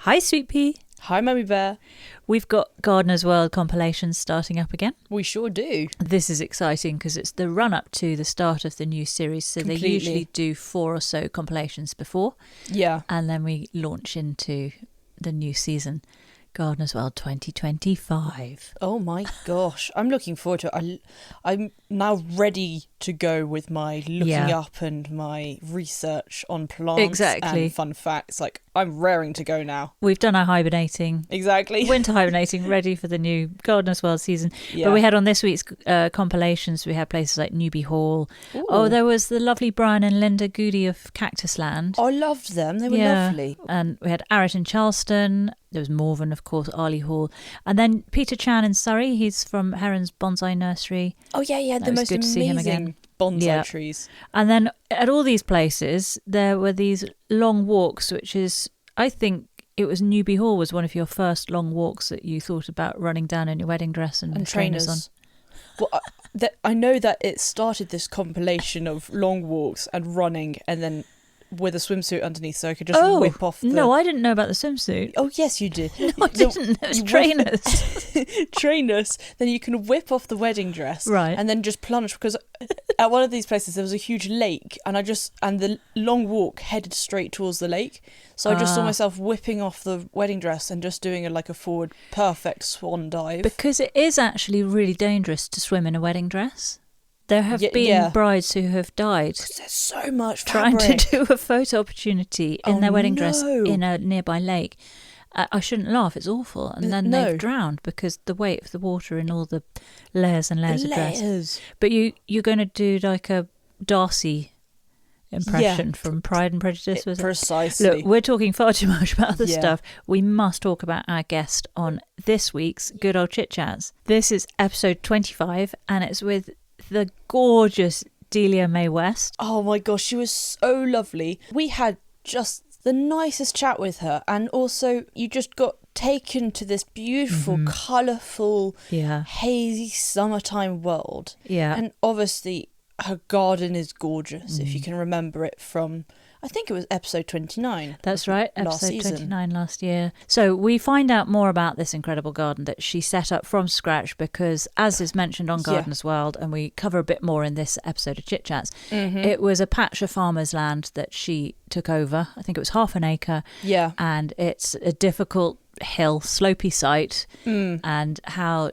Hi, Sweet Pea. Hi, Mummy Bear. We've got Gardener's World compilations starting up again. We sure do. This is exciting because it's the run-up to the start of the new series. So Completely. They usually do 4 or so compilations before. Yeah. And then we launch into the new season, Gardener's World 2025. Oh my gosh. I'm looking forward to it. I'm now ready to go with my looking up and my research on plants and fun facts. Like, I'm raring to go now. We've done our hibernating. Exactly. Winter hibernating, ready for the new Gardener's World season. Yeah. But we had on this week's compilations, we had places like Newby Hall. Ooh. Oh, there was the lovely Brian and Linda Goody of Cactus Land. I loved them. They were lovely. And we had Arrett in Charleston. There was Morven, of course, Arley Hall. And then Peter Chan in Surrey. He's from Heron's Bonsai Nursery. Oh, yeah. The most good to see him again. amazing bonsai trees. And then at all these places, there were these long walks, which is, I think it was Newby Hall was one of your first long walks that you thought about running down in your wedding dress and trainers on. Well, I know that it started this compilation of long walks and running and then with a swimsuit underneath so I could just whip off the... No, I didn't know about the swimsuit. Oh, yes, you did. No, I didn't. It was trainers. Trainers. Then you can whip off the wedding dress. Right. And then just plunge, because at one of these places there was a huge lake and the long walk headed straight towards the lake. So I just saw myself whipping off the wedding dress and just doing a forward perfect swan dive. Because it is actually really dangerous to swim in a wedding dress. There have been brides who have died there's so much trying fabric. to do a photo opportunity in their wedding dress in a nearby lake. I shouldn't laugh, it's awful. And then they've drowned because the weight of the water in all the layers and layers of dress. But you're going to do like a Darcy impression from Pride and Prejudice, was it? Precisely. Look, we're talking far too much about other stuff. We must talk about our guest on this week's Good Old Chit-Chats. This is episode 25 and it's with the gorgeous Delia May West. Oh my gosh, she was so lovely. We had just the nicest chat with her, and also you just got taken to this beautiful, colourful, hazy summertime world. Yeah. And obviously her garden is gorgeous, if you can remember it from... I think it was episode 29. That's right, episode 29 last year. So we find out more about this incredible garden that she set up from scratch because, as is mentioned on Gardener's World, and we cover a bit more in this episode of Chit-Chats, it was a patch of farmer's land that she took over. I think it was half an acre. Yeah. And it's a difficult hill, slopey site, and how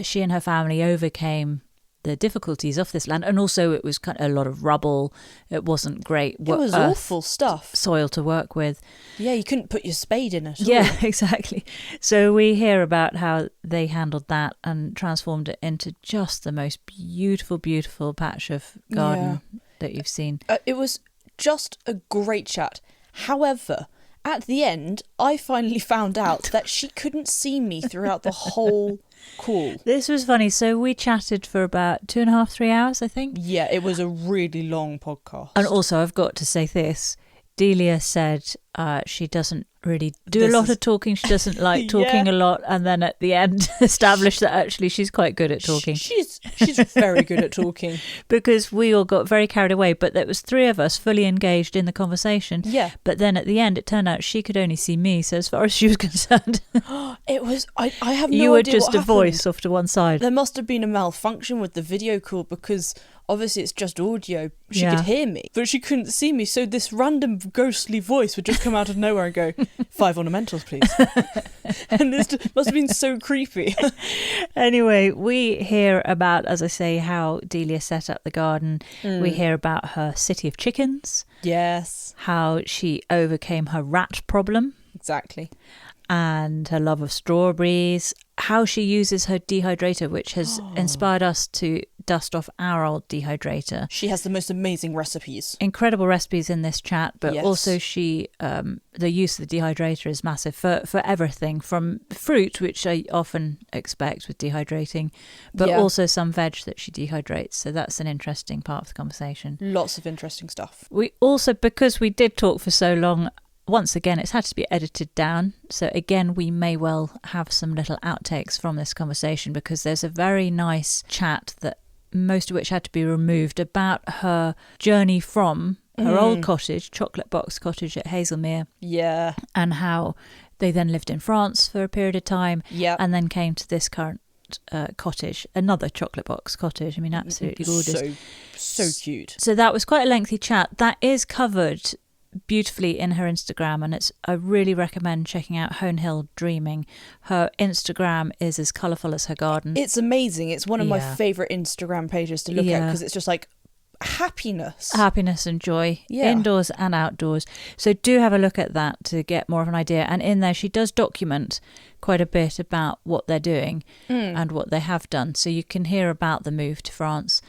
she and her family overcame the difficulties of this land, and also it was kind of a lot of rubble. It wasn't great. It was awful stuff. Soil to work with. Yeah, you couldn't put your spade in it. Yeah, exactly. So we hear about how they handled that and transformed it into just the most beautiful, beautiful patch of garden that you've seen. It was just a great chat. However, at the end, I finally found out that she couldn't see me throughout the whole call. This was funny. So we chatted for about 2.5, 3 hours, I think. Yeah, it was a really long podcast. And also, I've got to say this. Delia said she doesn't really do a lot of talking. She doesn't like talking a lot. And then at the end established that actually she's quite good at talking. She's very good at talking. Because we all got very carried away. But there was 3 of us fully engaged in the conversation. Yeah. But then at the end, it turned out she could only see me. So as far as she was concerned... It was... I have no idea what You were just a happened. voice off to one side. There must have been a malfunction with the video call because... Obviously, it's just audio. She could hear me, but she couldn't see me. So this random ghostly voice would just come out of nowhere and go, 5 ornamentals, please. And this must have been so creepy. Anyway, we hear about, as I say, how Delia set up the garden. We hear about her city of chickens. Yes. How she overcame her rat problem. Exactly. And her love of strawberries. How she uses her dehydrator, which has inspired us to dust off our old dehydrator. She has the most amazing recipes. Incredible recipes in this chat, but also the use of the dehydrator is massive for everything, from fruit, which I often expect with dehydrating, but also some veg that she dehydrates. So that's an interesting part of the conversation. Lots of interesting stuff. We also, because we did talk for so long, once again, it's had to be edited down. So again, we may well have some little outtakes from this conversation because there's a very nice chat that most of which had to be removed about her journey from her old cottage, chocolate box cottage at Hazelmere. Yeah. And how They then lived in France for a period of time, and then came to this current cottage, another chocolate box cottage. I mean, absolutely gorgeous. So cute. So that was quite a lengthy chat. That is covered beautifully in her Instagram, and I really recommend checking out Hone Hill Dreaming. Her Instagram is as colourful as her garden. It's amazing. It's one of my favourite Instagram pages to look at, because it's just like happiness and joy, indoors and outdoors. So do have a look at that to get more of an idea. And in there she does document quite a bit about what they're doing and what they have done, so you can hear about the move to France.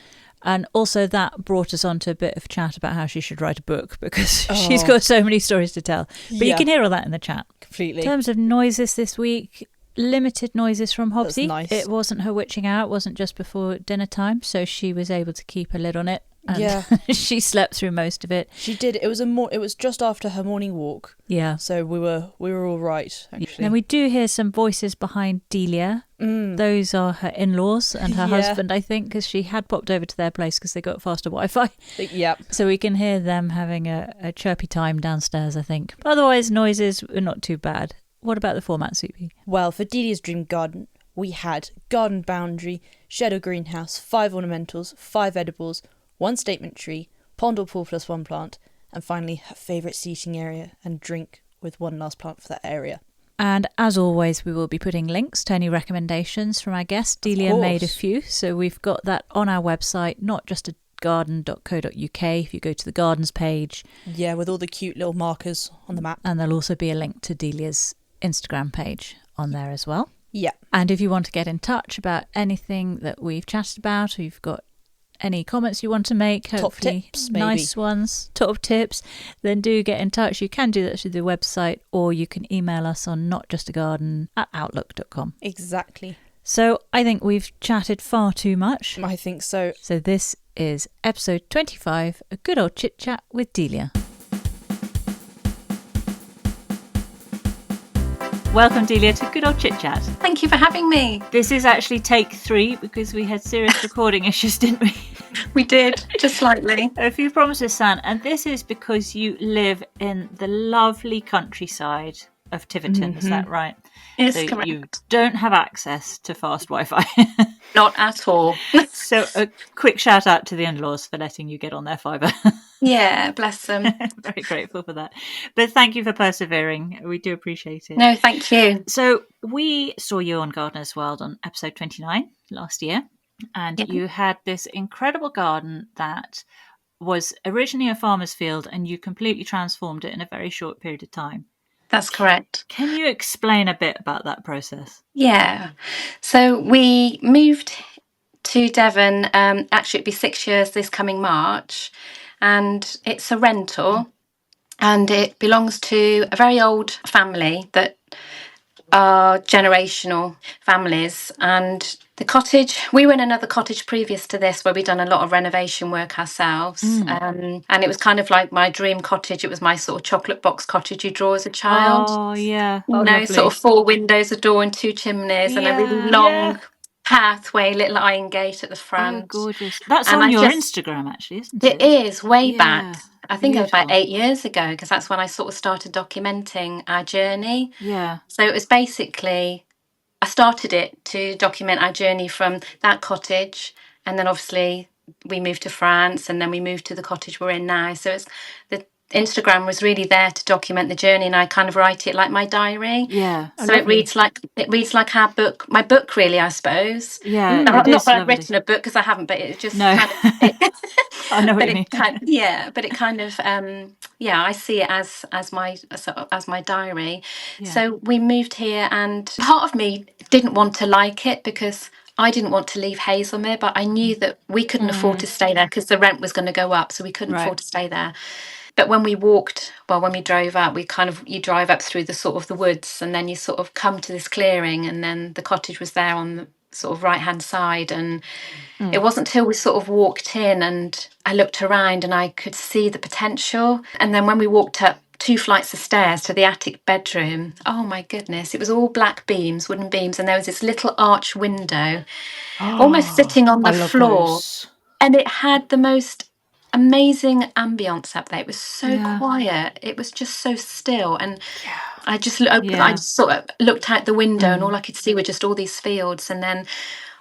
And also that brought us on to a bit of chat about how she should write a book, because she's got so many stories to tell. But you can hear all that in the chat. Completely. In terms of noises this week, limited noises from Hobbsy. Nice. It wasn't her witching out, it wasn't just before dinner time, so she was able to keep a lid on it. And she slept through most of it. She did. It was just after her morning walk. Yeah. So we were all right, actually. And we do hear some voices behind Delia. Those are her in-laws and her husband, I think, because she had popped over to their place because they got faster Wi-Fi. Yep. So we can hear them having a chirpy time downstairs, I think. But otherwise, noises are not too bad. What about the format, Soupy? Well, for Delia's dream garden, we had garden boundary, shed or greenhouse, 5 ornamentals, 5 edibles, 1 statement tree, pond or pool plus 1 plant, and finally her favourite seating area and drink with 1 last plant for that area. And as always, we will be putting links to any recommendations from our guests. Delia made a few, so we've got that on our website, not just at garden.co.uk. If you go to the gardens page. Yeah, with all the cute little markers on the map. And there'll also be a link to Delia's Instagram page on there as well. Yeah. And if you want to get in touch about anything that we've chatted about, or you've got any comments you want to make, hopefully top tips, maybe. Nice ones, top tips, then do get in touch. You can do that through the website, or you can email us on notjustagarden@outlook.com. Exactly. So I think we've chatted far too much. I think so. So this is episode 25, a good old chit-chat with Delia. Welcome, Delia, to Good Old Chit-Chat. Thank you for having me. This is actually take 3 because we had serious recording issues, didn't we? We did, just slightly. A few promises, San, and this is because you live in the lovely countryside of Tiverton, is that right? Yes, so correct. You don't have access to fast Wi-Fi. Not at all. So a quick shout out to the in-laws for letting you get on their fibre. Yeah, bless them. Very grateful for that. But thank you for persevering. We do appreciate it. No, thank you. So we saw you on Gardener's World on episode 29 last year, and you had this incredible garden that was originally a farmer's field, and you completely transformed it in a very short period of time. That's correct. Can you explain a bit about that process? Yeah. So we moved to Devon, actually it'd be 6 years this coming March, and it's a rental, and it belongs to a very old family that are generational families. And the cottage, we were in another cottage previous to this where we'd done a lot of renovation work ourselves, and it was kind of like my dream cottage. It was my sort of chocolate box cottage you draw as a child. Oh yeah, sort of 4 windows, a door and 2 chimneys, and a really long pathway, little iron gate at the front. Oh, gorgeous. That's on your Instagram, actually, isn't it? It is, way back. I think it was about 8 years ago, because that's when I sort of started documenting our journey. Yeah. So it was basically, I started it to document our journey from that cottage, and then obviously we moved to France, and then we moved to the cottage we're in now. So it's the Instagram was really there to document the journey, and I kind of write it like my diary. Yeah. So it reads like our book, my book, really, I suppose. Yeah. Not that I've written a book, because I haven't, but it just kind of. I know what you mean. But it kind of I see it as my diary. Yeah. So we moved here, and part of me didn't want to like it because I didn't want to leave Hazelmere, but I knew that we couldn't afford to stay there because the rent was going to go up, so we couldn't afford to stay there. But when we drove up, you drive up through the sort of the woods, and then you sort of come to this clearing, and then the cottage was there on the sort of right-hand side. And it wasn't until we sort of walked in and I looked around and I could see the potential. And then when we walked up 2 flights of stairs to the attic bedroom, oh my goodness, it was all black beams, wooden beams, and there was this little arch window almost sitting on the floor. Those. And it had the most amazing ambience up there. It was so quiet. It was just so still. And I just I sort of looked out the window and all I could see were just all these fields. And then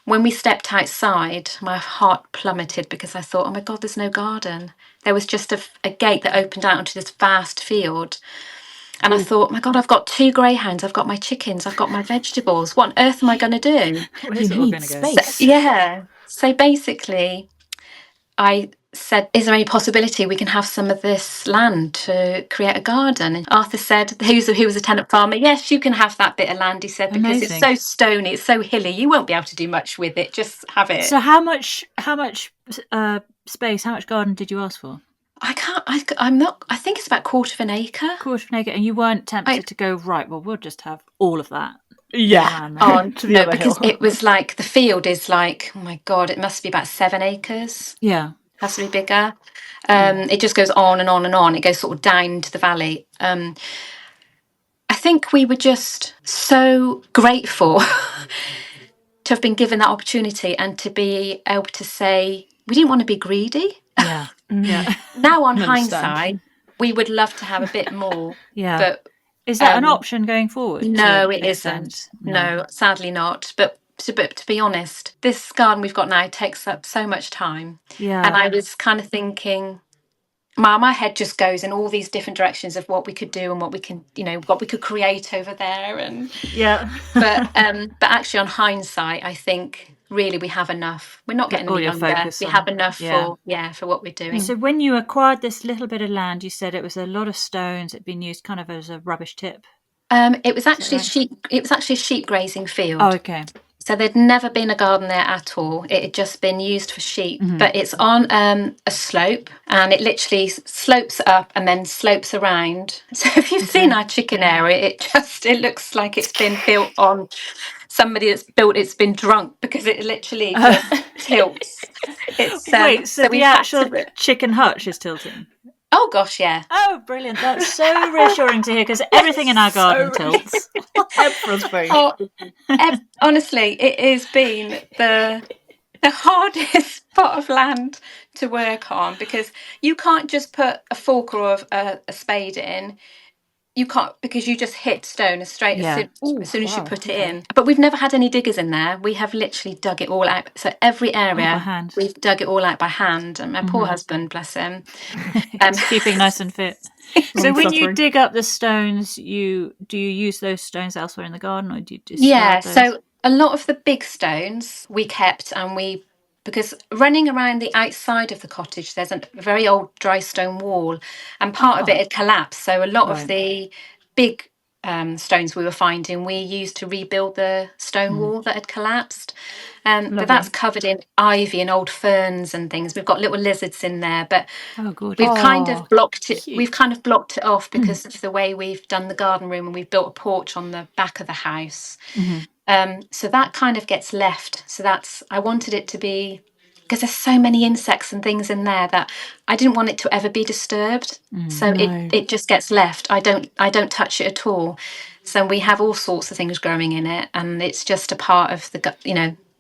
when we stepped outside, my heart plummeted because I thought, oh my God, there's no garden. There was just a gate that opened out onto this vast field. And I thought, my God, I've got 2 greyhounds, I've got my chickens, I've got my vegetables. What on earth am I going to do? Where's it all going to go? So basically, I said, is there any possibility we can have some of this land to create a garden? And Arthur said, who was a tenant farmer, yes, you can have that bit of land, he said, because it's so stony, it's so hilly, you won't be able to do much with it, just have it. So how much space, how much garden did you ask for? I think it's about 1/4 of an acre. 1/4 of an acre, and you weren't tempted to go, right, well, we'll just have all of that. Yeah. No, because it was like, the field is like, oh my God, it must be about 7 acres. Yeah. Has to be bigger. It just goes on and on and on. It goes sort of down to the valley. I think we were just so grateful to have been given that opportunity and to be able to say, we didn't want to be greedy. Yeah. Yeah. Now on hindsight, we would love to have a bit more. Yeah. But is that an option going forward? No, it isn't. No, sadly not. But to be honest, this garden we've got now takes up so much time. Yeah. And I was kind of thinking, my head just goes in all these different directions of what we could do and what we can, what we could create over there. And but actually, on hindsight, I think really we have enough. We're not getting any younger. We have enough for what we're doing. So when you acquired this little bit of land, you said it was a lot of stones. It'd been used kind of as a rubbish tip. It was actually a sheep grazing field. Oh, okay. So there'd never been a garden there at all. It had just been used for sheep. But it's on a slope, and it literally slopes up and then slopes around. So if you've seen our chicken area, it looks like it's been built on somebody it's been drunk, because it literally just tilts. Wait, so the actual chicken hutch is tilting? Oh gosh, yeah. Oh, brilliant. That's so reassuring to hear, because everything in our garden tilts. Honestly, it has been the hardest part of land to work on, because you can't just put a fork or a spade in. You can't, because you just hit stone as soon as you put it in. But we've never had any diggers in there. We have literally dug it all out. So every area, we've dug it all out by hand. And my poor husband, bless him. Keeping nice and fit. So when you dig up the stones, do you use those stones elsewhere in the garden, or do you discard those? So a lot of the big stones we kept, and because running around the outside of the cottage, there's a very old dry stone wall, and part of it had collapsed. So a lot of the big stones we were finding, we used to rebuild the stone wall that had collapsed. But that's covered in ivy and old ferns and things. We've got little lizards in there, but we've kind of blocked it. We've kind of blocked it off because of the way we've done the garden room, and we've built a porch on the back of the house. So that kind of gets left. So I wanted it to be, because there's so many insects and things in there, that I didn't want it to ever be disturbed. So it just gets left. I don't touch it at all. So we have all sorts of things growing in it, and it's just a part of the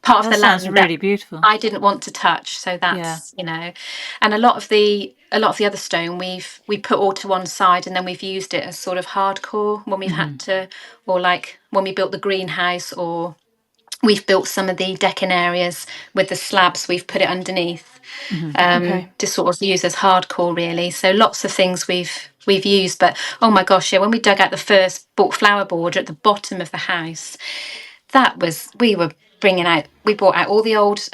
part of the land. Sounds really beautiful. I didn't want to touch. So that's and a lot of the other stone we put all to one side, and then we've used it as sort of hardcore when we've had to, or like when we built the greenhouse, or we've built some of the decking areas with the slabs, we've put it underneath to sort of use as hardcore, really. So lots of things we've used. But oh my gosh, when we dug out the first flower border at the bottom of the house, we brought out all the old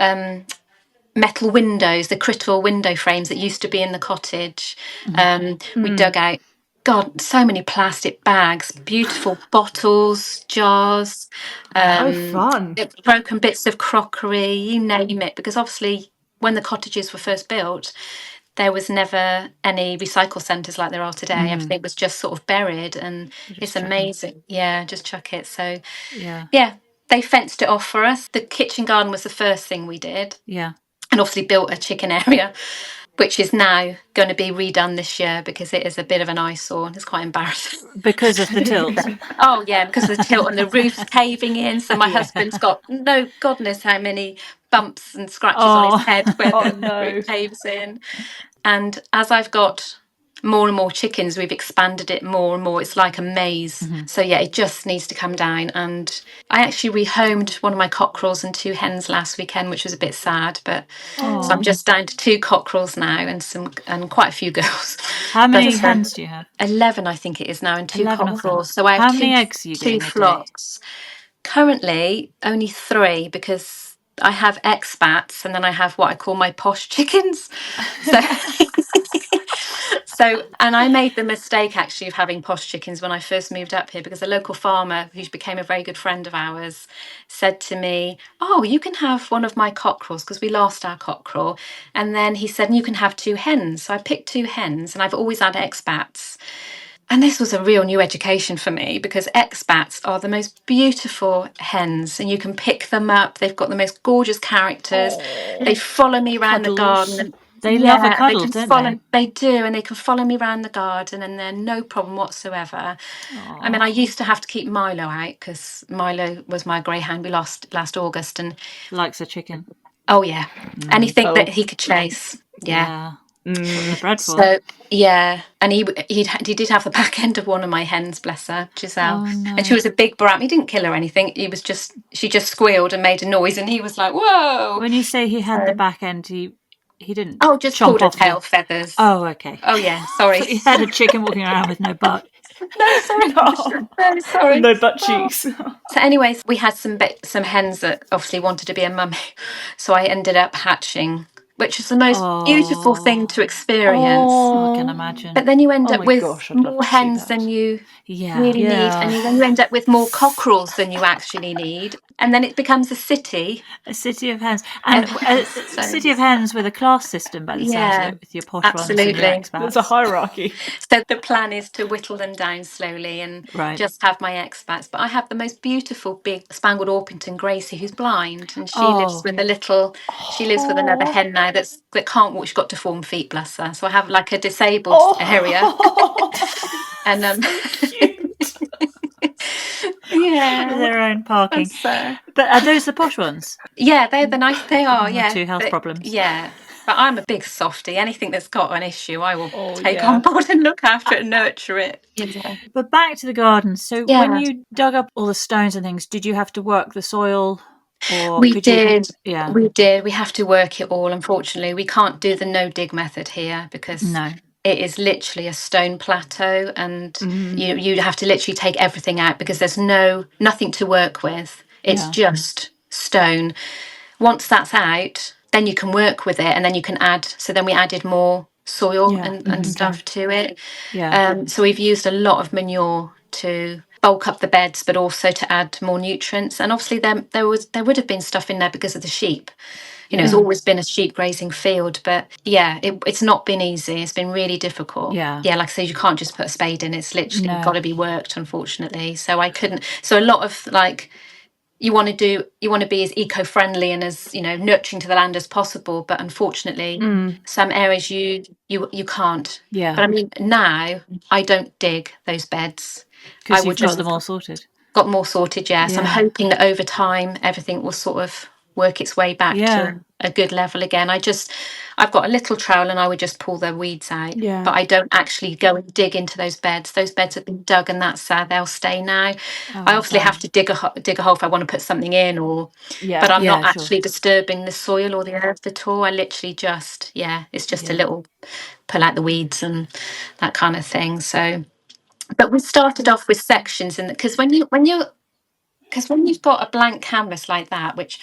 metal windows, the crystal window frames that used to be in the cottage. We dug out, God, so many plastic bags, beautiful bottles, jars, fun. broken bits of crockery, you name it, because obviously when the cottages were first built, there was never any recycle centres like there are today. Everything was just sort of buried, and it's amazing. Just chuck it. So they fenced it off for us. The kitchen garden was the first thing we did. And obviously built a chicken area, which is now going to be redone this year, because it is a bit of an eyesore and it's quite embarrassing. Because of the tilt. Because of the tilt, and the roof's caving in. So my husband's got no goodness how many bumps and scratches on his head where the roof caves in. And as I've got more and more chickens, we've expanded it more and more. It's like a maze. So yeah, it just needs to come down. And I actually rehomed one of my cockerels and 2 hens last weekend, which was a bit sad. But so I'm just down to 2 cockerels now and quite a few girls. How many hens do you have? 11, I think it is now, and 2 cockerels. So I have How many eggs are you getting 2 flocks. Currently, only 3 because I have expats and then I have what I call my posh chickens. So, and I made the mistake actually of having posh chickens when I first moved up here, because a local farmer who became a very good friend of ours said to me, "Oh, you can have one of my cockerels," because we lost our cockerel. And then he said, "You can have 2 hens." So I picked 2 hens, and I've always had expats. And this was a real new education for me, because expats are the most beautiful hens and you can pick them up. They've got the most gorgeous characters. They follow me around the garden. They love a cuddle, don't they? They do, and they can follow me around the garden and they're no problem whatsoever. I mean, I used to have to keep Milo out because Milo was my greyhound we lost last August. And likes a chicken. Oh, yeah. Anything that he could chase. Yeah. They're bred for. So yeah, and he did have the back end of one of my hens, bless her, Giselle, and she was a big brat. He didn't kill her or anything. She just squealed and made a noise, and he was like, "Whoa!" When you say he had the back end, he didn't. Oh, just pulled her tail feathers. Oh, okay. Oh yeah, sorry. He had a chicken walking around with no butt. No, sorry. No, sorry. No butt cheeks. So anyways, we had some hens that obviously wanted to be a mummy, so I ended up hatching, which is the most beautiful thing to experience. I can imagine. But then you end up with more hens than you really need, and then you end up with more cockerels than you actually need, and then it becomes a city of hens, and a city of hens with a class system by the sounds of it, with your posh ones and your expats. There's a hierarchy. So the plan is to whittle them down slowly and just have my expats. But I have the most beautiful big Spangled Orpington Gracie, who's blind, and she lives with she lives with another hen now that can't walk. She's got deformed feet, bless her. So I have like a disabled area. And yeah, their own parking. But are those the posh ones? Yeah, they're the nice. They are. Yeah, 2 health problems. Yeah. But I'm a big softie. Anything that's got an issue, I will take on board and look after it and nurture it. Yeah. But back to the garden. So when you dug up all the stones and things, did you have to work the soil? Or we did. We did. We have to work it all. Unfortunately, we can't do the no dig method here because it is literally a stone plateau, and you have to literally take everything out because there's nothing to work with. It's just stone. Once that's out, then you can work with it, and then you can add. So then we added more soil and stuff to it. So we've used a lot of manure to bulk up the beds, but also to add more nutrients. And obviously there would have been stuff in there because of the sheep. It's always been a sheep grazing field, but it's not been easy. It's been really difficult. Like I say, you can't just put a spade in. It's literally got to be worked, unfortunately. So I couldn't. So a lot of you want to be as eco-friendly and as nurturing to the land as possible, but unfortunately some areas you can't. But I mean, now I don't dig those beds because you've got them all sorted. Got more sorted. So I'm hoping that over time everything will sort of work its way back to a good level again. I've got a little trowel and I would just pull the weeds out, but I don't actually go and dig into those beds. Those beds have been dug and that's they'll stay now. I obviously have to dig a hole if I want to put something in, but I'm not actually disturbing the soil or the earth at all. I literally just it's just a little pull out the weeds and that kind of thing. So but we started off with sections, and because when you've got a blank canvas like that, which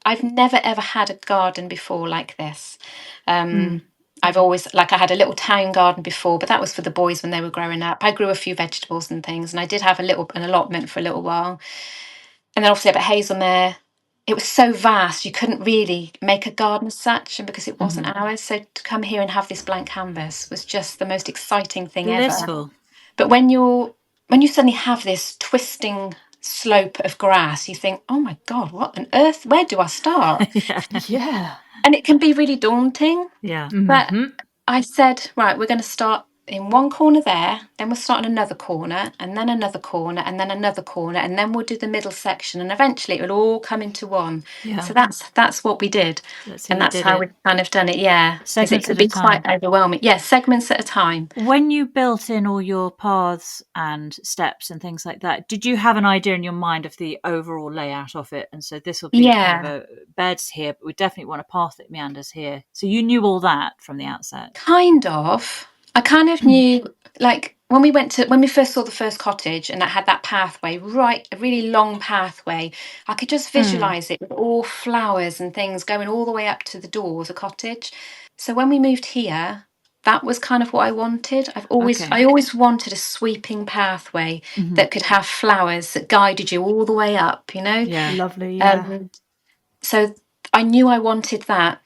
I've never ever had a garden before like this. I've always I had a little town garden before, but that was for the boys when they were growing up. I grew a few vegetables and things, and I did have an allotment for a little while. And then obviously up at Hazelmere, it was so vast you couldn't really make a garden as such, and because it wasn't ours. So to come here and have this blank canvas was just the most exciting thing ever. But when you suddenly have this twisting slope of grass, you think, oh my God, what on earth? Where do I start? And it can be really daunting. But I said, right, we're going to start in one corner there, then we'll start in another corner, and then another corner, and then another corner, and then we'll do the middle section, and eventually it will all come into one. Yeah. So that's what we did, and that's how we've kind of done it. Yeah, because it could be quite overwhelming. Yeah, segments at a time. When you built in all your paths and steps and things like that, did you have an idea in your mind of the overall layout of it? And so this will be kind of a beds here, but we definitely want a path that meanders here. So you knew all that from the outset? Kind of. I kind of knew, like, when we first saw the first cottage and that had that pathway, right, a really long pathway, I could just visualize it with all flowers and things going all the way up to the door of the cottage. So when we moved here, that was kind of what I wanted. I always wanted a sweeping pathway that could have flowers that guided you all the way up, you know? Yeah. Lovely. Yeah. So I knew I wanted that.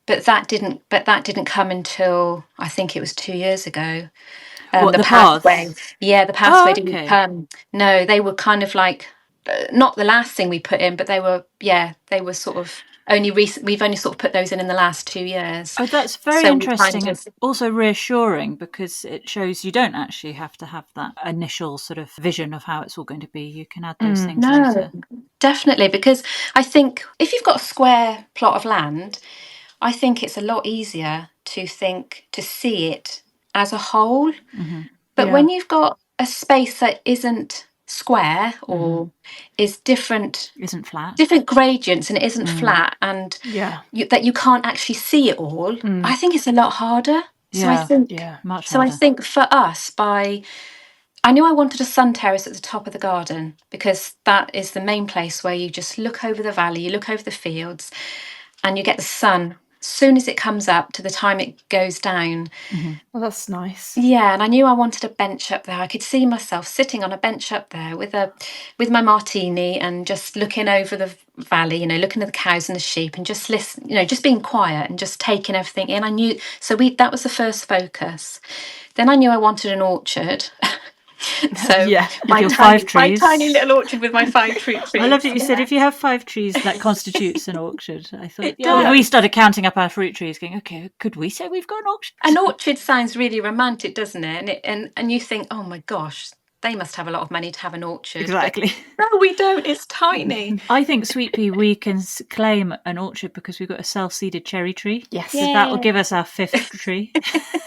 But that didn't come until I think it was 2 years ago. The pathway? Yeah, the pathway didn't come. No, they were kind of like not the last thing we put in, but they were sort of only recent. We've only sort of put those in the last 2 years. Oh, that's very interesting. It's also reassuring because it shows you don't actually have to have that initial sort of vision of how it's all going to be. You can add those things later. Definitely, because I think if you've got a square plot of land, I think it's a lot easier to see it as a whole. But when you've got a space that isn't square or is different, isn't flat, different gradients, and it isn't flat, and that you can't actually see it all, I think it's a lot harder. So I think, much harder. I think for us, I knew I wanted a sun terrace at the top of the garden because that is the main place where you just look over the valley, you look over the fields, and you get the sun as soon as it comes up to the time it goes down. Well, that's nice. Yeah, and I knew I wanted a bench up there. I could see myself sitting on a bench up there with my martini and just looking over the valley, you know, looking at the cows and the sheep and just listen, you know, just being quiet and just taking everything in. I knew, so that was the first focus. Then I knew I wanted an orchard. So my tiny little orchard with my 5 fruit trees. I love that you said if you have 5 trees, that constitutes an orchard. I thought, when we started counting up our fruit trees, going, okay, could we say we've got an orchard? An orchard sounds really romantic, doesn't it? And you think, oh my gosh, they must have a lot of money to have an orchard. Exactly. But no, we don't. It's tiny. I think, Sweet Pea, we can claim an orchard because we've got a self-seeded cherry tree. Yes. So that will give us our 5th tree.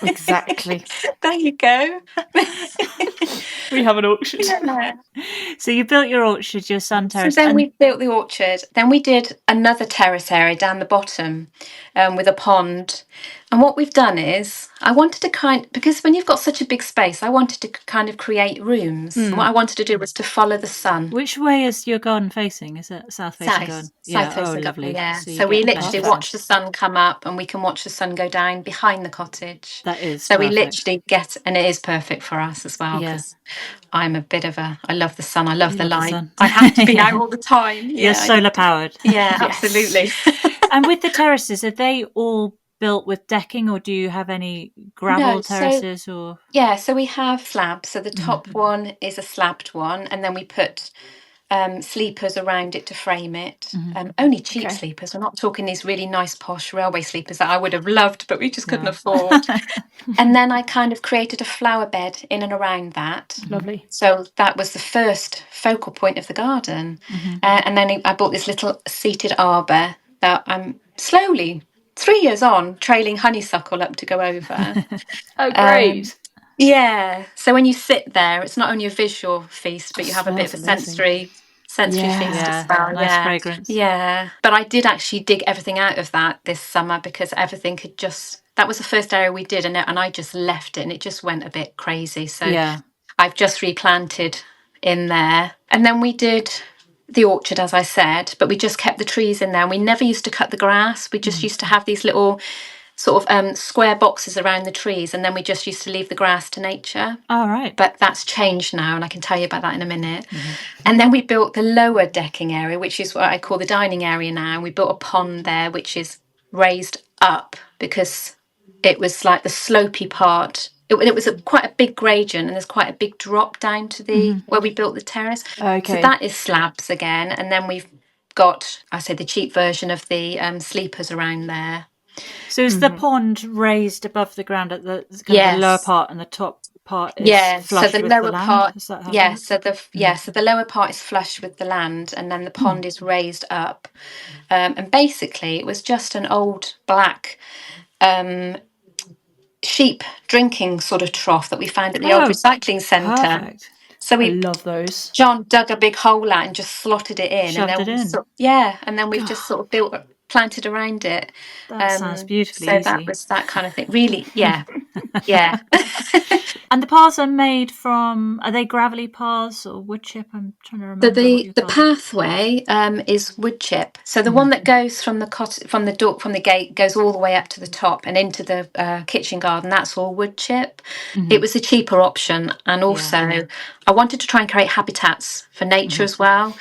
Exactly. There you go. We have an orchard. Yeah. So you built your orchard, your sun terrace. So then we built the orchard. Then we did another terrace area down the bottom with a pond. And what we've done is I wanted to because when you've got such a big space, I wanted to kind of create rooms. What I wanted to do was to follow the sun. Which way is your garden facing? Is it south-facing garden? South facing lovely. Yeah. So we literally watch the sun come up and we can watch the sun go down behind the cottage. That is So perfect. we literally and it is perfect for us as well because I'm a bit of I love the sun. I love the light. I have to be out all the time. Yeah, you're solar powered. Yeah, absolutely. And with the terraces, are they all built with decking, or do you have any gravel terraces? So we have slabs. So the top one is a slabbed one, and then we put sleepers around it to frame it. Only cheap sleepers. We're not talking these really nice posh railway sleepers that I would have loved, but we just couldn't afford. And then I kind of created a flower bed in and around that. Lovely. So that was the first focal point of the garden. And then I bought this little seated arbour that I'm slowly, 3 years on, trailing honeysuckle up to go over. Oh, great. Yeah. So when you sit there, it's not only a visual feast, but you have a bit of a sensory feast as well. Nice fragrance. Yeah. But I did actually dig everything out of that this summer because everything could that was the first area we did, and I just left it and it just went a bit crazy. So I've just replanted in there. And then we did the orchard, as I said, but we just kept the trees in there. And we never used to cut the grass. We just used to have these little sort of square boxes around the trees, and then we just used to leave the grass to nature. All right. But that's changed now, and I can tell you about that in a minute. And then we built the lower decking area, which is what I call the dining area now. We built a pond there, which is raised up because it was like the slopey part. It was quite a big gradient, and there's quite a big drop down to where we built the terrace. Okay. So that is slabs again, and then we've got, I say, the cheap version of the sleepers around there. So is the pond raised above the ground at the kind of the lower part, and the top part is flush with the land? Part, Is that how so the lower part is flush with the land, and then the pond is raised up. And basically, it was just an old black sheep drinking sort of trough that we found at the old recycling centre. Perfect. So I love those. John dug a big hole out and just slotted it in, Shoved and then it in. and then we've just sort of planted around it. That sounds beautifully so easy. that was that kind of thing. Really, yeah. And the paths are made from, are they gravelly paths or wood chip? I'm trying to remember. The pathway is wood chip. So the one that goes from the gate goes all the way up to the top and into the kitchen garden. That's all wood chip. It was a cheaper option, and also I wanted to try and create habitats for nature as well.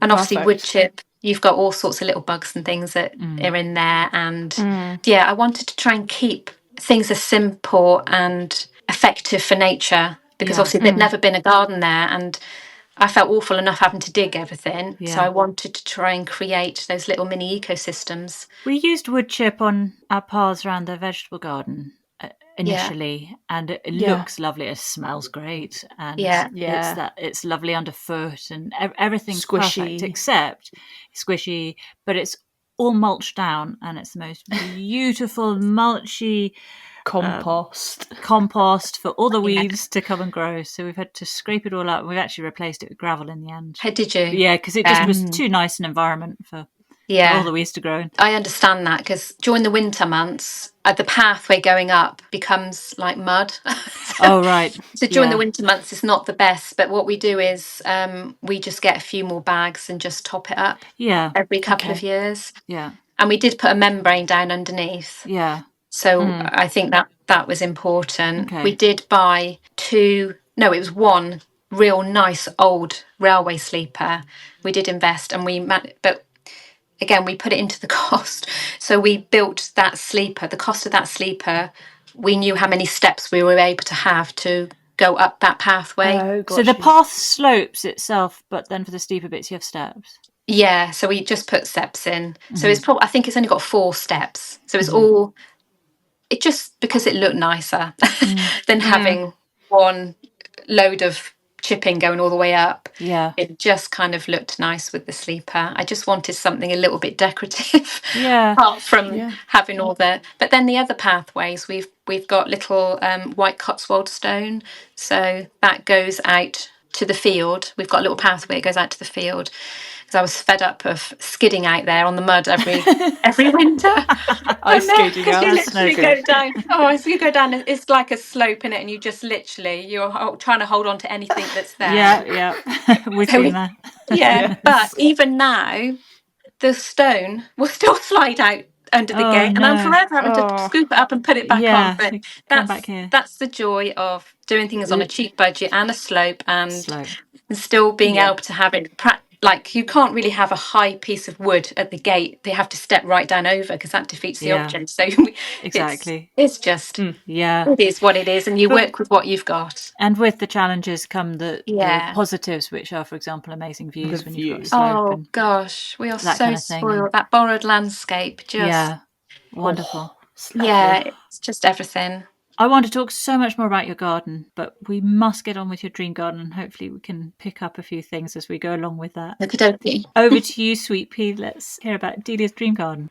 And obviously wood chip, you've got all sorts of little bugs and things that are in there. And I wanted to try and keep things as simple and effective for nature, because obviously there'd never been a garden there, and I felt awful enough having to dig everything. So I wanted to try and create those little mini ecosystems. We used wood chip on our paths around the vegetable garden initially, and it looks lovely. It smells great, and it's lovely underfoot, and everything's squishy, perfect except squishy, but it's all mulched down, and it's the most beautiful mulchy compost for all the weeds to come and grow. So we've had to scrape it all up. We've actually replaced it with gravel in the end. Did you? Yeah, because it just was too nice an environment for all the weeds to grow in. I understand that, because during the winter months, the pathway going up becomes like mud. So during the winter months, it's not the best. But what we do is we just get a few more bags and just top it up every couple of years. Yeah. And we did put a membrane down underneath. Yeah. So I think that was important. Okay. We did buy it was one real nice old railway sleeper. We did invest, and but again, we put it into the cost. So we built that sleeper. The cost of that sleeper, we knew how many steps we were able to have to go up that pathway. So the path slopes itself, but then for the steeper bits, you have steps. Yeah, so we just put steps in. So it's I think it's only got 4 steps. So it's all, it just because it looked nicer than having one load of chipping going all the way up. Yeah, it just kind of looked nice with the sleeper. I just wanted something a little bit decorative. Apart from having all the, but then the other pathways, we've got little white Cotswold stone, so that goes out to the field. We've got a little pathway that goes out to the field, because I was fed up of skidding out there on the mud every winter. Skidding out. You literally go down. So you go down. It's like a slope in it, and you just literally you're trying to hold on to anything that's there. Yeah. We've been there. Yes. But even now, the stone will still slide out under the gate, and I'm forever having to scoop it up and put it back on. But that's the joy of doing things on a cheap budget and a slope, and still being able to have it. Like, you can't really have a high piece of wood at the gate. They have to step right down over, because that defeats the object. So exactly, it's just it is what it is, and you work with what you've got. And with the challenges come the positives, which are, for example, amazing views when you've got a slope. Oh gosh, we are so spoiled. That borrowed landscape, just wonderful. It's just everything. I want to talk so much more about your garden, but we must get on with your dream garden, and hopefully we can pick up a few things as we go along with that. Okey-dokey. Over to you, Sweet Pea. Let's hear about Delia's dream garden.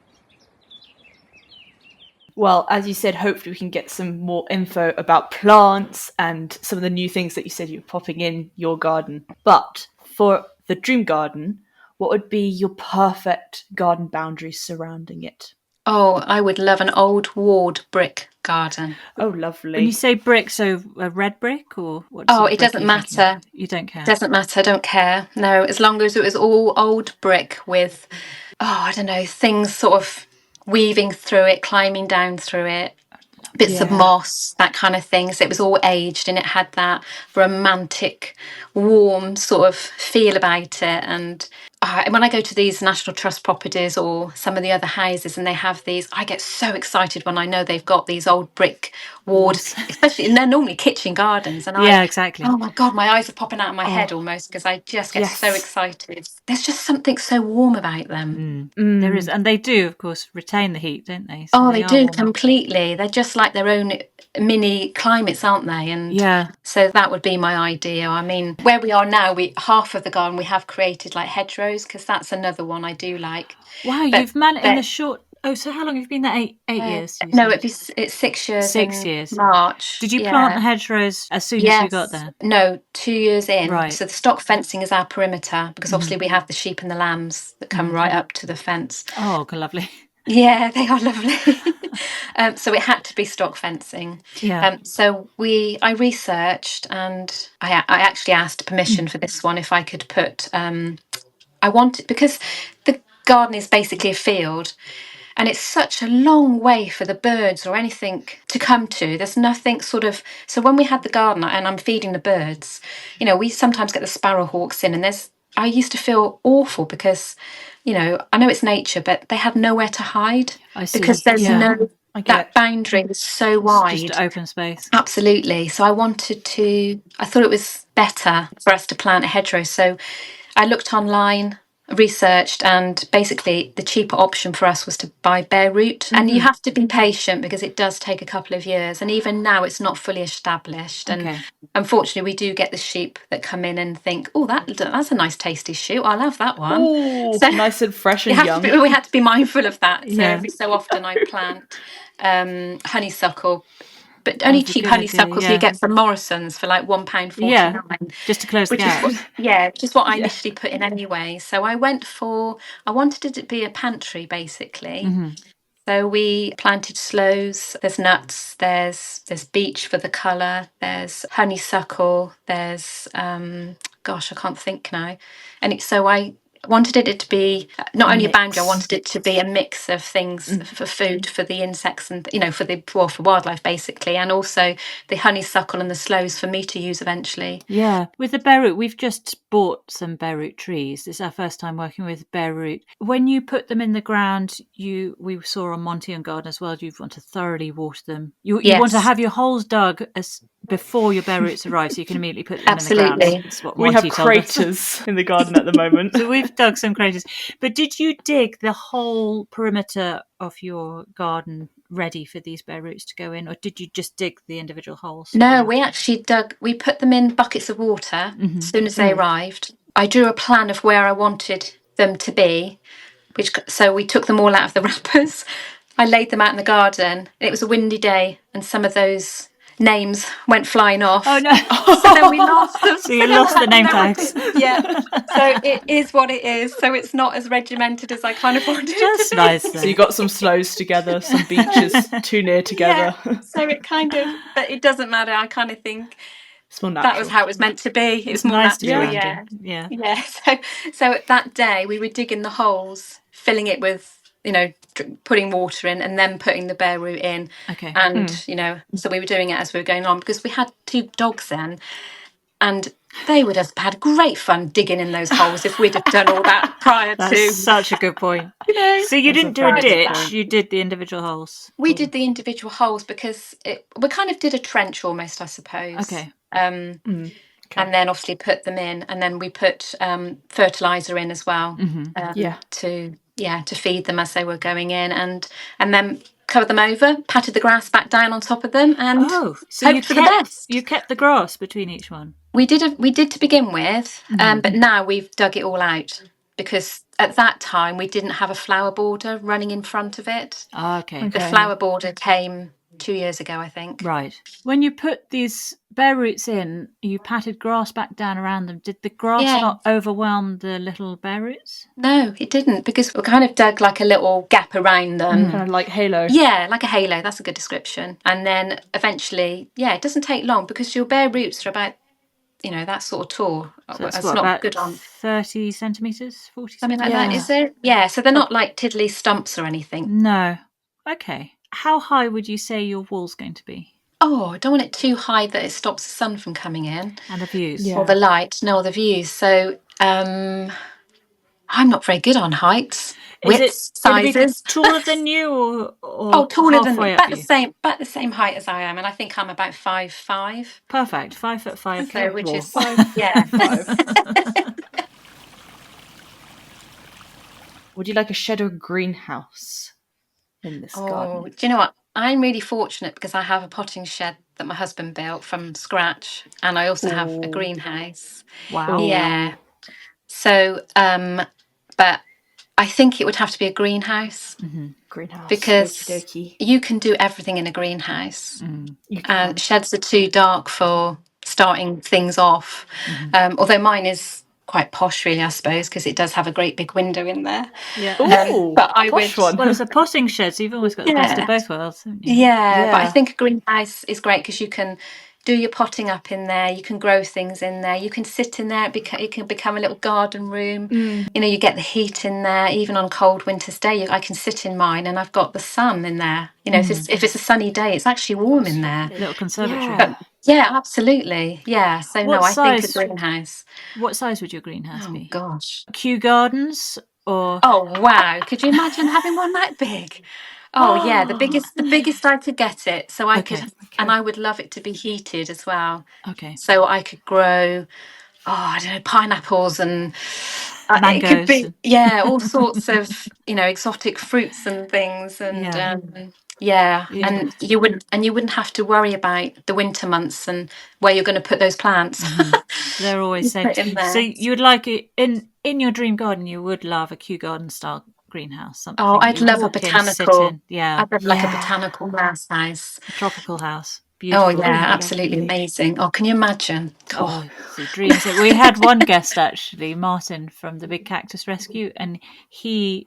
Well, as you said, hopefully we can get some more info about plants and some of the new things that you said you're popping in your garden. But for the dream garden, what would be your perfect garden boundaries surrounding it? Oh, I would love an old walled brick garden. Oh, lovely. When you say brick, so a red brick or what? It doesn't matter. You don't care? It doesn't matter. I don't care. No, as long as it was all old brick with, I don't know, things sort of weaving through it, climbing down through it, bits of moss, that kind of thing. So it was all aged, and it had that romantic, warm sort of feel about it. And when I go to these National Trust properties or some of the other houses and they have these, I get so excited when I know they've got these old brick walls, especially, and they're normally kitchen gardens. And exactly. Oh my God, my eyes are popping out of my head almost, because I just get so excited. There's just something so warm about them. There is. And they do, of course, retain the heat, don't they? So they do completely. They're just like their own mini climates, aren't they? And so that would be my idea. I mean, where we are now, half of the garden we have created like hedgerows, because that's another one I do like. Wow, you've managed in the short. Oh, so how long have you been there? 8 years? No, it's 6 years. 6 years. March. Did you plant the hedgerows as soon as you got there? No, 2 years in. Right. So the stock fencing is our perimeter, because obviously we have the sheep and the lambs that come right up to the fence. Oh, lovely. Yeah, they are lovely. So it had to be stock fencing. Yeah. So I researched, and I actually asked permission for this one if I could put. I wanted, because the garden is basically a field. And it's such a long way for the birds or anything to come to. There's nothing sort of... So when we had the garden and I'm feeding the birds, we sometimes get the sparrowhawks in, and I used to feel awful because, I know it's nature, but they had nowhere to hide. I see. Because there's that boundary is so wide. Just open space. Absolutely. So I thought it was better for us to plant a hedgerow. So I looked online, researched, and basically the cheaper option for us was to buy bare root. And you have to be patient because it does take a couple of years, and even now it's not fully established. And unfortunately we do get the sheep that come in and think, oh, that's a nice tasty shoot, I'll have that one. Oh, so nice and fresh and young. We had to be mindful of that. So every so often I plant honeysuckle, but only cheap honeysuckles you get from Morrison's for like £1.49. Yeah, just to close the gap. Which is what I initially put in anyway. So I wanted it to be a pantry, basically. So we planted sloes. There's nuts. There's beech for the colour. There's honeysuckle. There's I can't think now. And so I wanted it to be not only a boundary, I wanted it to be a mix of things for food for the insects and for wildlife basically, and also the honeysuckle and the sloes for me to use eventually. Yeah, with the bare root, we've just bought some bare root trees. It's our first time working with bare root. When you put them in the ground, we saw on Monty and Garden as well, you want to thoroughly water them. You want to have your holes dug before your bare roots arrive, so you can immediately put them in the ground. That's what we have craters in the garden at the moment. So we've dug some craters. But did you dig the whole perimeter of your garden ready for these bare roots to go in, or did you just dig the individual holes? No, we actually we put them in buckets of water as soon as they arrived. I drew a plan of where I wanted them to be, so we took them all out of the wrappers. I laid them out in the garden. It was a windy day, and some of those names went flying off. Oh no. So then we lost them. So you lost the name tags. Yeah. So it is what it is. So it's not as regimented as I kind of wanted it That's to be. nice. So you got some sloes together, some beeches too near together. Yeah. So it but it doesn't matter. I kind of think it's more natural. That was how it was meant to be. It's more nice natural. To be yeah. So that day we were digging the holes, filling it with, putting water in, and then putting the bare root in. Okay. And so we were doing it as we were going on, because we had 2 dogs then, and they would have had great fun digging in those holes if we'd have done all that prior to. That's such a good point. So you didn't do a ditch, you did the individual holes. We did the individual holes because we kind of did a trench almost, I suppose. Okay. And then obviously put them in, and then we put fertilizer in as well. To feed them as they were going in, and then cover them over, patted the grass back down on top of them, and so hoped for the best. You kept the grass between each one. We did to begin with, but now we've dug it all out, because at that time we didn't have a flower border running in front of it. Okay. The flower border came 2 years ago, I think. Right. When you put these bare roots in, you patted grass back down around them. Did the grass not overwhelm the little bare roots? No, it didn't, because we kind of dug like a little gap around them. Kind of like halo. Yeah, like a halo. That's a good description. And then eventually, it doesn't take long, because your bare roots are about, that sort of tall. So that's not about good on 30 centimetres, 40 something like that, is it? Yeah, so they're not like tiddly stumps or anything. No. Okay. How high would you say your wall's going to be? Oh, I don't want it too high that it stops the sun from coming in. And the views. Or the light. No, the views. So I'm not very good on heights. Is Widths, it going to be sizes. taller than you or Taller than halfway me, up about the same height as I am, and I think I'm about 5'5". Perfect, 5'5". So, which is 5'5". Would you like a shed or greenhouse in this garden? Do you know what? I'm really fortunate because I have a potting shed that my husband built from scratch, and I also have a greenhouse. Wow. Yeah. So, but I think it would have to be a greenhouse. Greenhouse. Because Okey-dokey. you can do everything in a greenhouse. You can. Sheds are too dark for starting things off. Although mine is quite posh, really, I suppose, because it does have a great big window in there. Yeah. But I posh would. one. Well, it's a potting shed, so you've always got the best of both worlds, haven't you? Yeah, but I think a greenhouse is great because you can do your potting up in there. You can grow things in there. You can sit in there. It can become a little garden room. You know, you get the heat in there. Even on a cold winter's day, I can sit in mine, and I've got the sun in there. You know, if it's a sunny day, it's actually warm in there. Little conservatory. Yeah, absolutely. Yeah. So What I think size? a greenhouse. What size would your greenhouse be? Gosh. Kew Gardens or? Oh wow! Could you imagine having one that big? Oh yeah, the biggest I could get it. So I could, and I would love it to be heated as well. Okay. So I could grow, I don't know, pineapples and mangoes. It could be all sorts of exotic fruits and things, and and you wouldn't have to worry about the winter months and where you're going to put those plants. They're always safe. So you would like it in your dream garden. You would love a Kew Garden style greenhouse. Something. I'd love a botanical. Yeah, I'd love like a botanical glass house. A tropical house. Beautiful. Oh yeah, absolutely amazing. Oh, can you imagine? The dreams. We had one guest actually, Martin from the Big Cactus Rescue, and his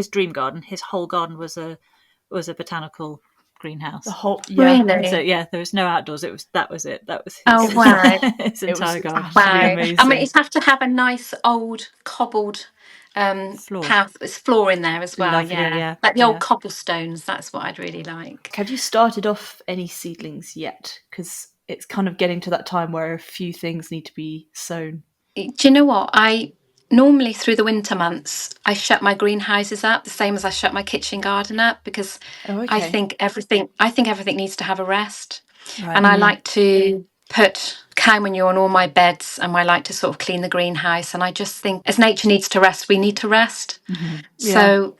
dream garden, his whole garden was a botanical greenhouse. The whole Really? So there was no outdoors. That was it. That was his, wow. His entire garden. Wow. Amazing. I mean, you'd have to have a nice old cobbled floor in there as well. Lovely, like the old cobblestones. That's what I'd really like. Have you started off any seedlings yet? Because it's kind of getting to that time where a few things need to be sown. Do you know what? I normally through the winter months I shut my greenhouses up the same as I shut my kitchen garden up because I think everything needs to have a rest. Right. And I like to put cow manure on all my beds, and I like to sort of clean the greenhouse, and I just think as nature needs to rest, we need to rest. So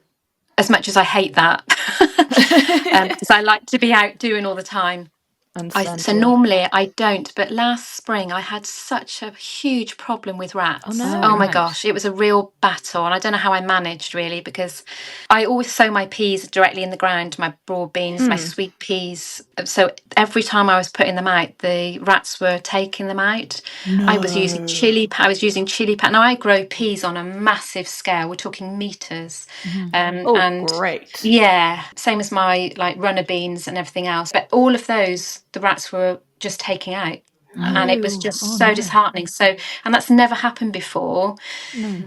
as much as I hate that, because I like to be out doing all the time. Normally I don't, but last spring I had such a huge problem with rats. Oh my gosh, it was a real battle, and I don't know how I managed really, because I always sow my peas directly in the ground, my broad beans, my sweet peas. So every time I was putting them out, the rats were taking them out. I was using chili powder. Now I grow peas on a massive scale. We're talking meters. And great. Yeah, same as my like runner beans and everything else. But all of those, the rats were just taking out. And it was just disheartening. So, and that's never happened before.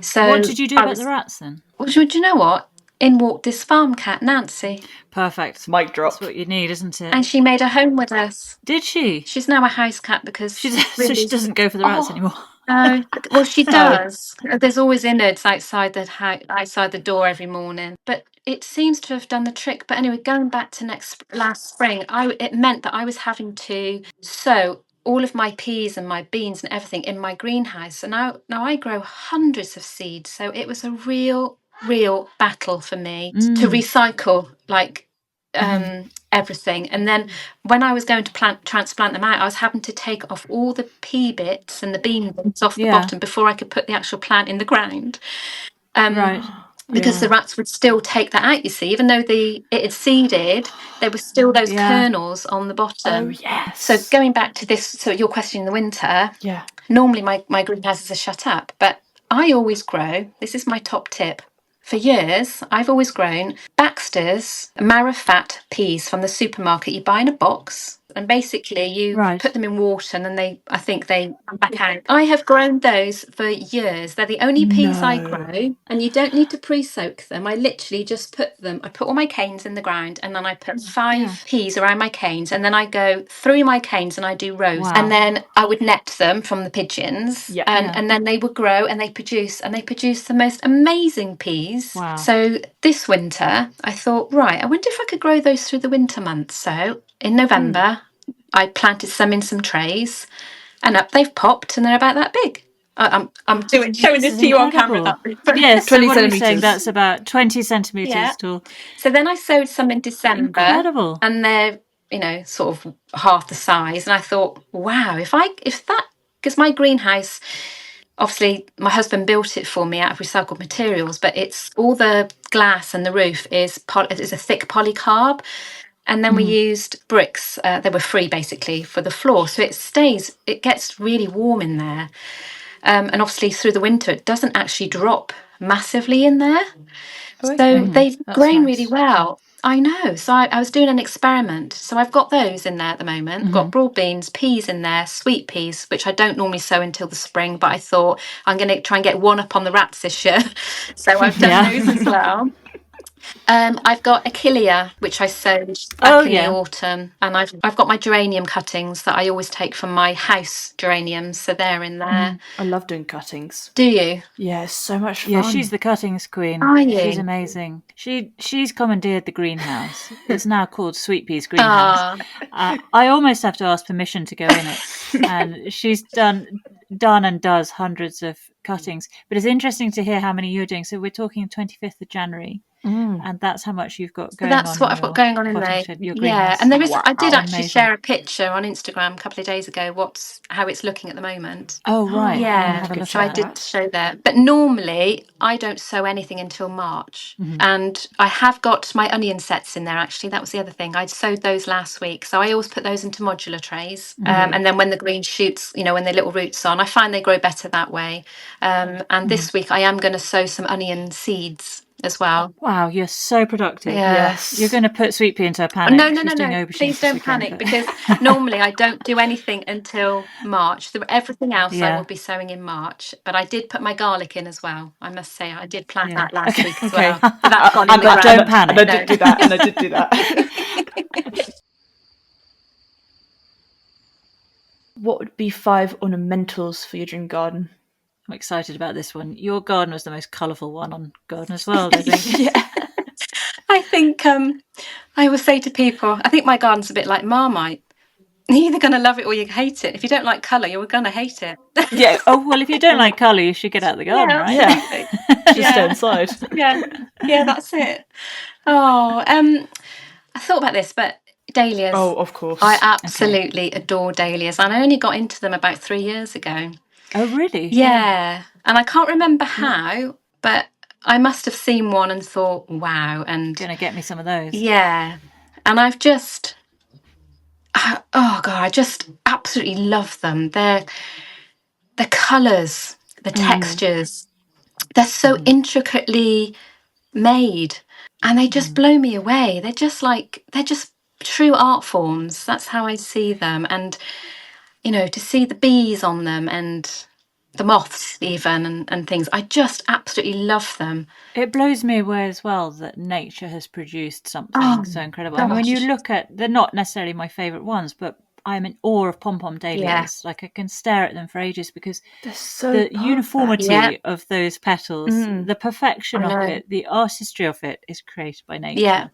So what did you do about the rats then? Well, do you know what? In walked this farm cat, Nancy. Perfect. Mic drop. That's what you need, isn't it? And she made a home with us. Did she? She's now a house cat because so she doesn't go for the rats anymore. No, well, she does. There's always innards outside the door every morning, but it seems to have done the trick. But anyway, going back to last spring, it meant that I was having to sow all of my peas and my beans and everything in my greenhouse. And now I grow hundreds of seeds, so it was a real battle for me to recycle everything. And then when I was going to transplant them out, I was having to take off all the pea bits and the bean bits off the bottom before I could put the actual plant in the ground. Because the rats would still take that out, you see, even though it had seeded, there were still those kernels on the bottom. Oh, yes. So going back to this, so your question in the winter, normally my greenhouses are shut up, but I always grow, this is my top tip, for years, I've always grown Baxter's Marrowfat peas from the supermarket. You buy in a box. And basically you put them in water and then I think they come back out. I have grown those for years. They're the only peas I grow, and you don't need to pre-soak them. I literally just I put all my canes in the ground, and then I put 5 peas around my canes, and then I go through my canes and I do rows. And then I would net them from the pigeons, and then they would grow and they produce the most amazing peas. So this winter I thought, right, I wonder if I could grow those through the winter months. So in November, I planted some in some trays, and up they've popped, and they're about that big. I'm showing this to you on camera. Yes, 20 centimetres. That's about 20 centimetres tall. So then I sowed some in December. Incredible. And they're, sort of half the size. And I thought, wow, because my greenhouse, obviously my husband built it for me out of recycled materials, but it's all the glass and the roof is a thick polycarb. And then we used bricks. They were free basically for the floor. So it gets really warm in there. And obviously through the winter, it doesn't actually drop massively in there. So they've grown really well. I know. So I was doing an experiment. So I've got those in there at the moment. Got broad beans, peas in there, sweet peas, which I don't normally sow until the spring, but I thought I'm going to try and get one up on the rats this year. So I've done those as well. I've got Achillea, which I sowed back in the autumn, and I've got my geranium cuttings that I always take from my house geraniums, so they're in there. I love doing cuttings. Do you? Yeah, it's so much fun. Yeah, she's the cuttings queen. Are you? She's amazing. She's commandeered the greenhouse. It's now called Sweet Peas Greenhouse. I almost have to ask permission to go in it, and she's done and does hundreds of cuttings. But it's interesting to hear how many you're doing. So we're talking 25th of January. And that's how much you've got going on. That's what I've got going on in there. Yeah, and I did actually share a picture on Instagram a couple of days ago. How it's looking at the moment. Oh right, yeah. So I did show that. But normally I don't sow anything until March, and I have got my onion sets in there. Actually, that was the other thing. I sowed those last week, so I always put those into modular trays. And then when the green shoots, when the little roots on, I find they grow better that way. And this week I am going to sow some onion seeds as well. Wow, you're so productive. Yes. You're going to put Sweet Pea into a panic. No. Please don't panic, because normally I don't do anything until March. Everything else I will be sowing in March. But I did put my garlic in as well. I must say, I did plant that last week as well. So that's gone in the ground. Don't panic. And I did do that. What would be 5 ornamentals for your dream garden? I'm excited about this one. Your garden was the most colourful one on Gardener's World, I think. I think I always say to people, I think my garden's a bit like Marmite. You're either going to love it or you hate it. If you don't like colour, you're going to hate it. Yeah. Oh, well, if you don't like colour, you should get out of the garden, right? Yeah. Just stay inside. Yeah, that's it. Oh, I thought about this, but dahlias. Oh, of course. I absolutely adore dahlias. And I only got into them about 3 years ago. Oh, really? Yeah. And I can't remember how, but I must have seen one and thought, wow. And going to get me some of those. Yeah. And I've just, I just absolutely love them. The colours, the textures, they're so intricately made, and they just blow me away. They're just true art forms. That's how I see them. And to see the bees on them and the moths even and things, I just absolutely love them. It blows me away as well that nature has produced something so incredible. I mean, when you look at, they're not necessarily my favourite ones, but I'm in awe of pom-pom dahlias. Yeah. Like I can stare at them for ages because the uniformity of those petals, the perfection of it, the artistry of it is created by nature. Yeah.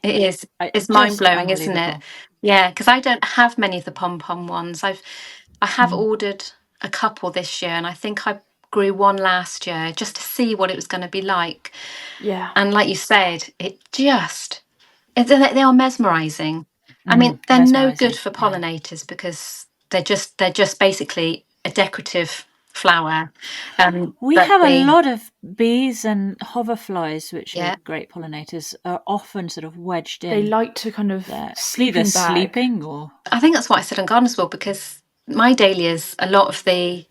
It is. It's mind-blowing, isn't it? Yeah, because I don't have many of the pom-pom ones. I have ordered a couple this year, and I think I grew one last year just to see what it was going to be like. Yeah. And like you said, they are mesmerising. I mean, they're no good for pollinators because they're just basically a decorative flower. We have a lot of bees and hoverflies, which are great pollinators, are often sort of wedged in. They like to kind of sleeping or... I think that's what I said on Gardener's World, because my dahlias, a lot of the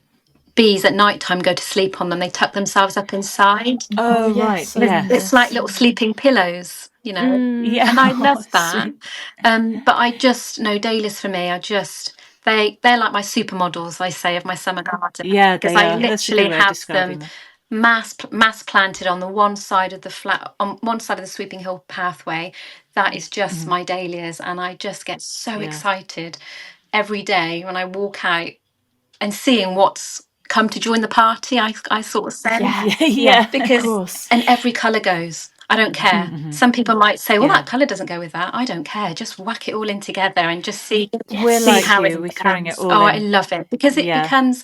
bees at night time go to sleep on them. They tuck themselves up inside. Oh, yes. Right. It's like little sleeping pillows. you know. Yeah. And I love that. But I just know dahlias for me are just they're like my supermodels, I say, of my summer garden. Yeah, because they I are. That's a good literally way of have describing them them. mass planted on the one side of the on one side of the sweeping hill pathway. That is just my dahlias, and I just get so excited every day when I walk out and seeing what's come to join the party. I sort of say, Yeah. because Of course. and every colour goes. I don't care. Some people might say, well, that colour doesn't go with that. I don't care. Just whack it all in together and just see, We're see like how you. it We're throwing it becomes. all Oh, in. I love it because it becomes.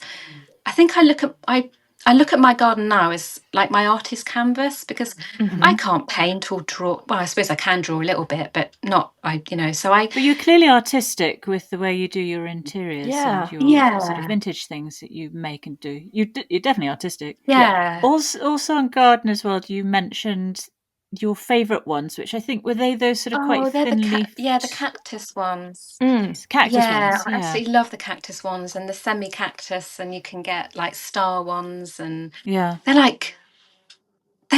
I think I look at my garden now as like my artist canvas, because I can't paint or draw. Well, I suppose I can draw a little bit, but not But you're clearly artistic with the way you do your interiors and your sort of vintage things that you make and do. You're definitely artistic. Yeah. Also on garden as well, you mentioned your favourite ones, which I think were those sort of quite They're thin the leaf. the cactus ones. Cactus ones. I absolutely love the cactus ones and the semi-cactus, and you can get like star ones, and they're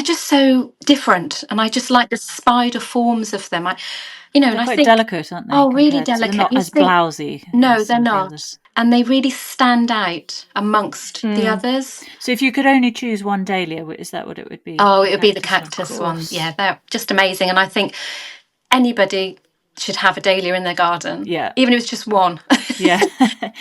just so different, and I just like the spider forms of them. They're quite delicate, aren't they? Really So they're delicate. not You as think blousy no, as they're some of the not, others. and they really stand out amongst the others. So if you could only choose one dahlia, is that what it would be? Oh, it would be the cactus one. Yeah, they're just amazing, and I think anybody should have a dahlia in their garden. Yeah, even if it's just one. Yeah,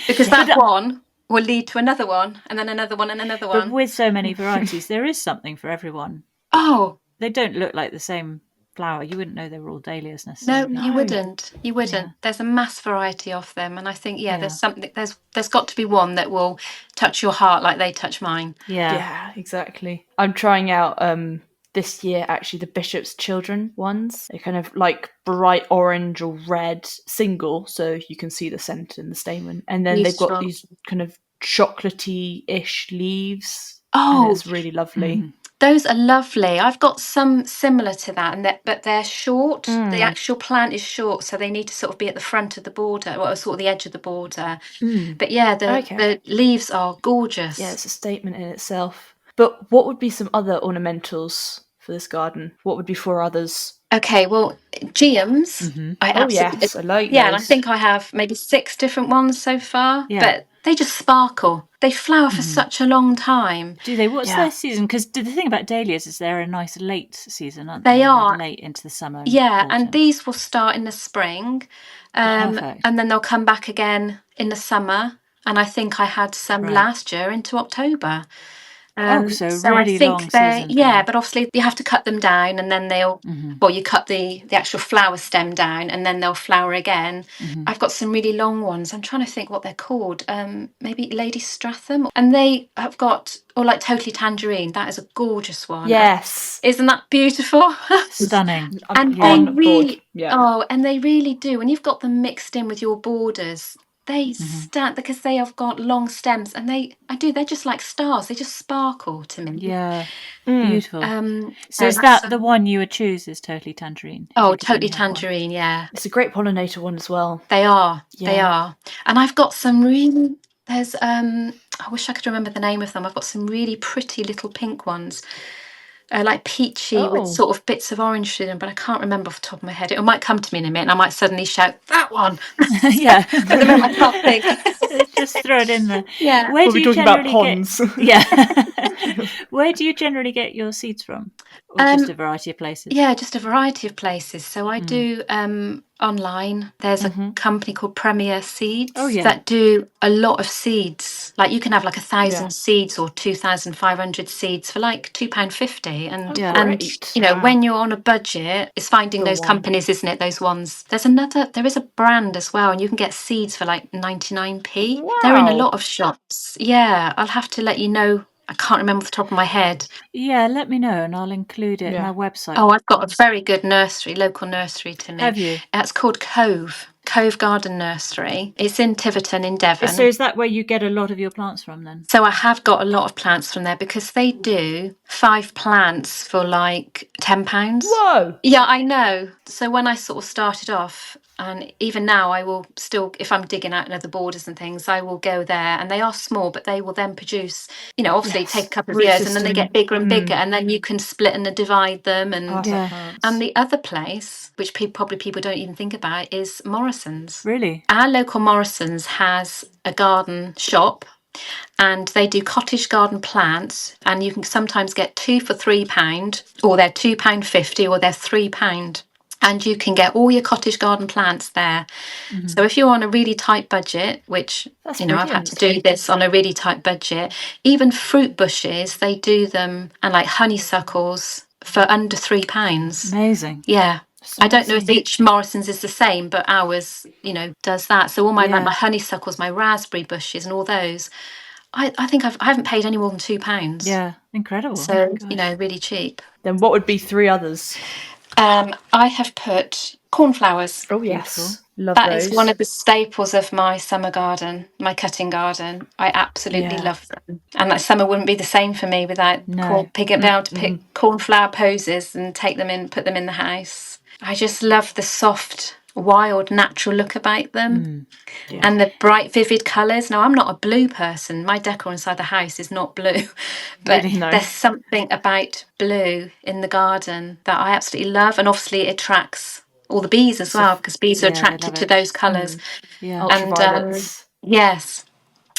because that one will lead to another one, and then another one, and another one. But with so many varieties, there is something for everyone. Oh, they don't look like the same flower. You wouldn't know they were all dahlias necessarily. No, you wouldn't. You wouldn't. There's a mass variety of them, and I think there's something. There's got to be one that will touch your heart like they touch mine. Yeah, exactly. I'm trying out this year actually the Bishop's Children ones. They're kind of like bright orange or red single, so you can see the centre and the stamen, and then they've got these kind of chocolatey-ish leaves. Oh, and it's really lovely. Those are lovely. I've got some similar to that, but they're short. The actual plant is short, so they need to sort of be at the front of the border, or sort of the edge of the border. But the leaves are gorgeous. Yeah, it's a statement in itself. But what would be some other ornamentals for this garden? What would be for others? Okay, well, geums. I like those. And I think I have maybe 6 different ones so far. Yeah. But they just sparkle. They flower for such a long time. Do they? What's their season? Because the thing about dahlias is they're a nice late season, aren't they? They are. Late into the summer. Yeah, and these will start in the spring. Perfect. And then they'll come back again in the summer. And I think I had some last year into October. So really long season. Yeah, but obviously you have to cut them down, and then they'll you cut the actual flower stem down, and then they'll flower again. I've got some really long ones. I'm trying to think what they're called. Maybe Lady Stratham, and they have got like Totally Tangerine. That is a gorgeous one. Yes, isn't that beautiful? Stunning. And they really and they really do. When you've got them mixed in with your borders, they stand, because they have got long stems, and they're just like stars. They just sparkle to me. Yeah, beautiful. So is that the one you would choose? Is Totally Tangerine? Oh, Totally Tangerine. Yeah, it's a great pollinator one as well. They are. And I've got some really. There's I wish I could remember the name of them. I've got some really pretty little pink ones. Like peachy with sort of bits of orange through them, but I can't remember off the top of my head. It might come to me in a minute, and I might suddenly shout, that one! Yeah. At the moment, I can't think. Just throw it in there. Yeah. We'll be talking about ponds. Where do you generally get your seeds from? Or just a variety of places? Yeah, just a variety of places. So I do online. There's a company called Premier Seeds that do a lot of seeds. Like you can have like 1,000 seeds or 2,500 seeds for like £2.50. And when you're on a budget, it's finding those companies, isn't it? Those ones. There is a brand as well, and you can get seeds for like 99p. Wow. They're in a lot of shops. Yeah, I'll have to let you know. I can't remember off the top of my head. Yeah, let me know and I'll include it in our website. Oh, I've got a very good local nursery to me. Have you? It's called Cove Garden Nursery. It's in Tiverton in Devon. So is that where you get a lot of your plants from then? So I have got a lot of plants from there, because they do 5 plants for like £10. Whoa! Yeah, I know. So when I sort of started off, And even now, I will still, if I'm digging out another borders and things, I will go there, and they are small, but they will then produce, obviously take a couple of years, and then they get bigger and bigger, and then you can split and divide them. And the other place, which people don't even think about, is Morrison's. Really? Our local Morrison's has a garden shop, and they do cottage garden plants, and you can sometimes get 2 for £3, or they're £2.50, or they're £3. And you can get all your cottage garden plants there. Mm-hmm. So if you're on a really tight budget, which, I've had to do this on a really tight budget, even fruit bushes, they do them, and like honeysuckles for under £3. Amazing. Yeah. I don't know if each Morrison's is the same, but ours, does that. So all my like my honeysuckles, my raspberry bushes and all those, I think I haven't paid any more than £2. Yeah, incredible. So, really cheap. Then what would be 3 others? I have put cornflowers. Oh, yes. Beautiful. Love that those. Is one of the staples of my summer garden, my cutting garden. I absolutely love them. And that summer wouldn't be the same for me without being able to pick cornflower posies and take them in, put them in the house. I just love the soft, wild, natural look about them. And the bright, vivid colours. Now, I'm not a blue person. My decor inside the house is not blue. But really? There's something about blue in the garden that I absolutely love. And obviously it attracts all the bees as well, because bees are attracted to those colours. Yeah. Ultraviolets. Yes.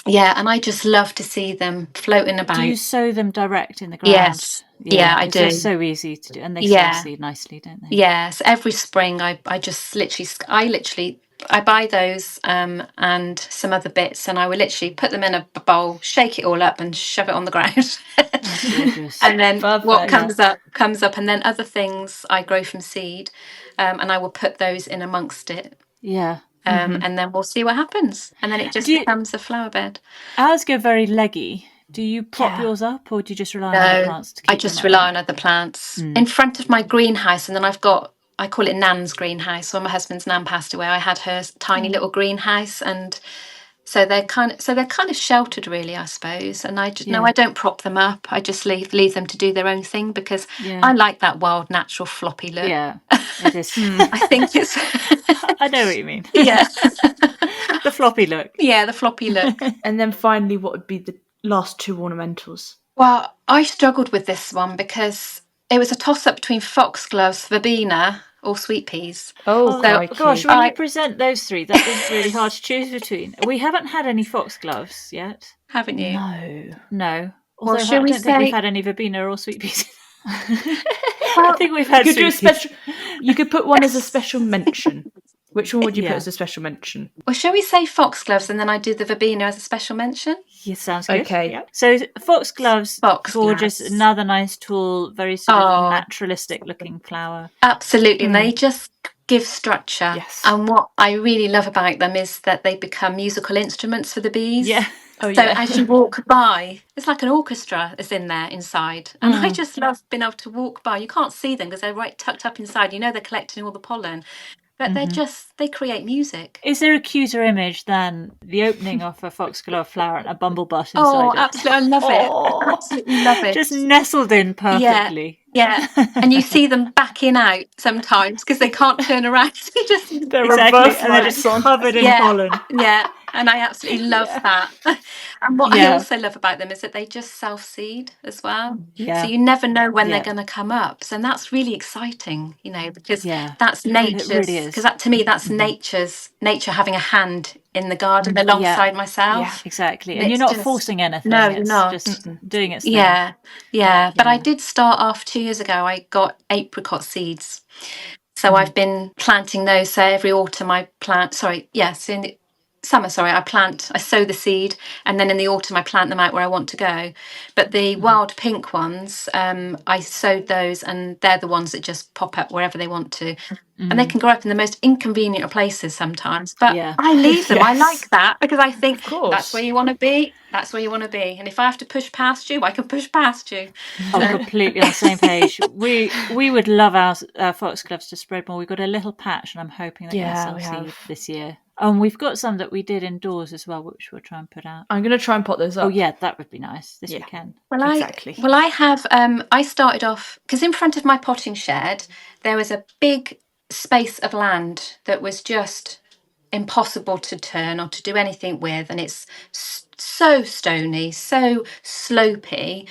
Yeah, and I just love to see them floating about. Do you sow them direct in the ground? Yes. Yeah, I do. They're so easy to do, and they self-seed nicely, don't they? Yes. Every spring, I buy those and some other bits, and I will literally put them in a bowl, shake it all up, and shove it on the ground. And then what comes up, and then other things I grow from seed, and I will put those in amongst it. Yeah. And then we'll see what happens, and then it just becomes a flower bed. Ours go very leggy. Do you prop yours up, or do you just rely on other plants to keep I just rely on other plants in front of my greenhouse, and then I call it Nan's greenhouse. When my husband's Nan passed away, I had her tiny little greenhouse, and so they're kind of sheltered, really, I suppose. And I don't prop them up. I just leave them to do their own thing, because I like that wild, natural, floppy look. Yeah, it is. I think it's. I know what you mean. Yeah, the floppy look. Yeah, the floppy look. And then finally, what would be the last 2 ornamentals? Well, I struggled with this one because it was a toss-up between foxgloves, verbena, or sweet peas. Oh, gosh, when you present those 3, that is really hard to choose between. We haven't had any foxgloves yet. Haven't you? No. Although I don't think we've had any verbena or sweet peas. I think we've had sweet peas. You could put one as a special mention. Which one would you put as a special mention? Well, shall we say foxgloves, and then I do the verbena as a special mention? Yeah, sounds good. Okay. Yep. So foxgloves, gorgeous, another nice, tall, very sort of naturalistic looking flower. Absolutely, and they just give structure. Yes. And what I really love about them is that they become musical instruments for the bees. Yeah. As you walk by, it's like an orchestra is in there inside. And I just love being able to walk by. You can't see them because they're right tucked up inside. They're collecting all the pollen. But they create music. Is there a cuter image than the opening of a foxglove flower and a bumblebutt inside it? Oh, absolutely. I love it. Absolutely love it. Just nestled in perfectly. Yeah. And you see them backing out sometimes because they can't turn around. They're reverse, and they're just covered in pollen. Yeah. And I absolutely love that. And what I also love about them is that they just self-seed as well. Yeah. So you never know when they're going to come up. So that's really exciting, because that's nature's. It really is. Because to me, that's nature having a hand in the garden alongside myself. Yeah, exactly. And you're not forcing anything. No, it's not. Just doing its thing. Yeah. But I did start off 2 years ago. I got apricot seeds. So I've been planting those. So every autumn I plant. So in the summer, I sow the seed, and then in the autumn I plant them out where I want to go. But the wild pink ones, I sowed those, and they're the ones that just pop up wherever they want to. And they can grow up in the most inconvenient of places sometimes. But I leave them. I like that because I think that's where you want to be. That's where you want to be. And if I have to push past you, I can push past you. I'm completely on the same page. We would love our foxgloves to spread more. We've got a little patch, and I'm hoping that we'll self-seed this year. And we've got some that we did indoors as well, which we'll try and put out. I'm going to try and pot those up. Oh, yeah, that would be nice this weekend. Exactly. I have, I started off, because in front of my potting shed, there was a big space of land that was just impossible to turn or to do anything with, and it's so stony, so slopey.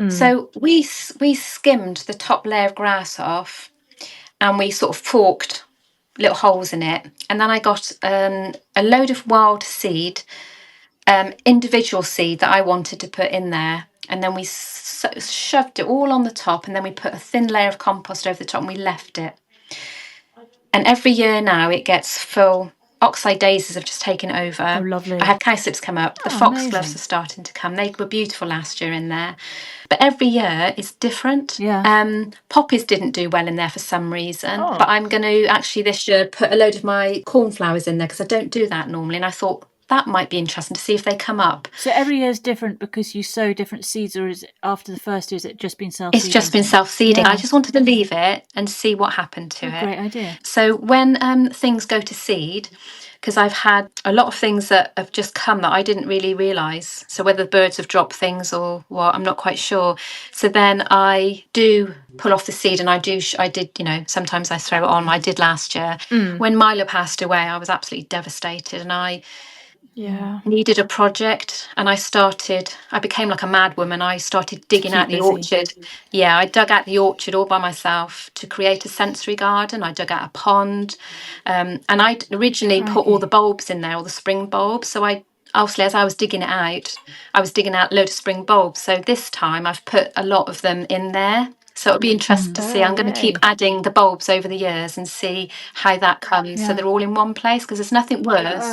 So we skimmed the top layer of grass off, and we sort of forked little holes in it, and then I got a load of wild seed, individual seed that I wanted to put in there, and then we shoved it all on the top, and then we put a thin layer of compost over the top, and we left it. And every year now it gets full. Oxeye daisies have just taken over. Oh, lovely. I had cowslips come up. The foxgloves are starting to come. They were beautiful last year in there. But every year it's different. Poppies didn't do well in there for some reason. But I'm going to actually this year put a load of my cornflowers in there because I don't do that normally. And I thought that might be interesting to see if they come up. So every year is different because you sow different seeds, or is it after the first year, has it just been self-seeding? It's just been self-seeding. I just wanted to leave it and see what happened to it. Great idea. So when things go to seed, because I've had a lot of things that have just come that I didn't really realise. So whether the birds have dropped things or what, I'm not quite sure. So then I do pull off the seed, and I did, sometimes I throw it on. I did last year. When Milo passed away, I was absolutely devastated, and I needed a project, and I became like a mad woman. I started digging out the orchard. I dug out the orchard all by myself to create a sensory garden. I dug out a pond, and I originally put all the bulbs in there, all the spring bulbs. So obviously, as I was digging it out, I was digging out a load of spring bulbs. So this time I've put a lot of them in there. So it'll be interesting to see. I'm going to keep adding the bulbs over the years and see how that comes. So they're all in one place, because there's nothing worse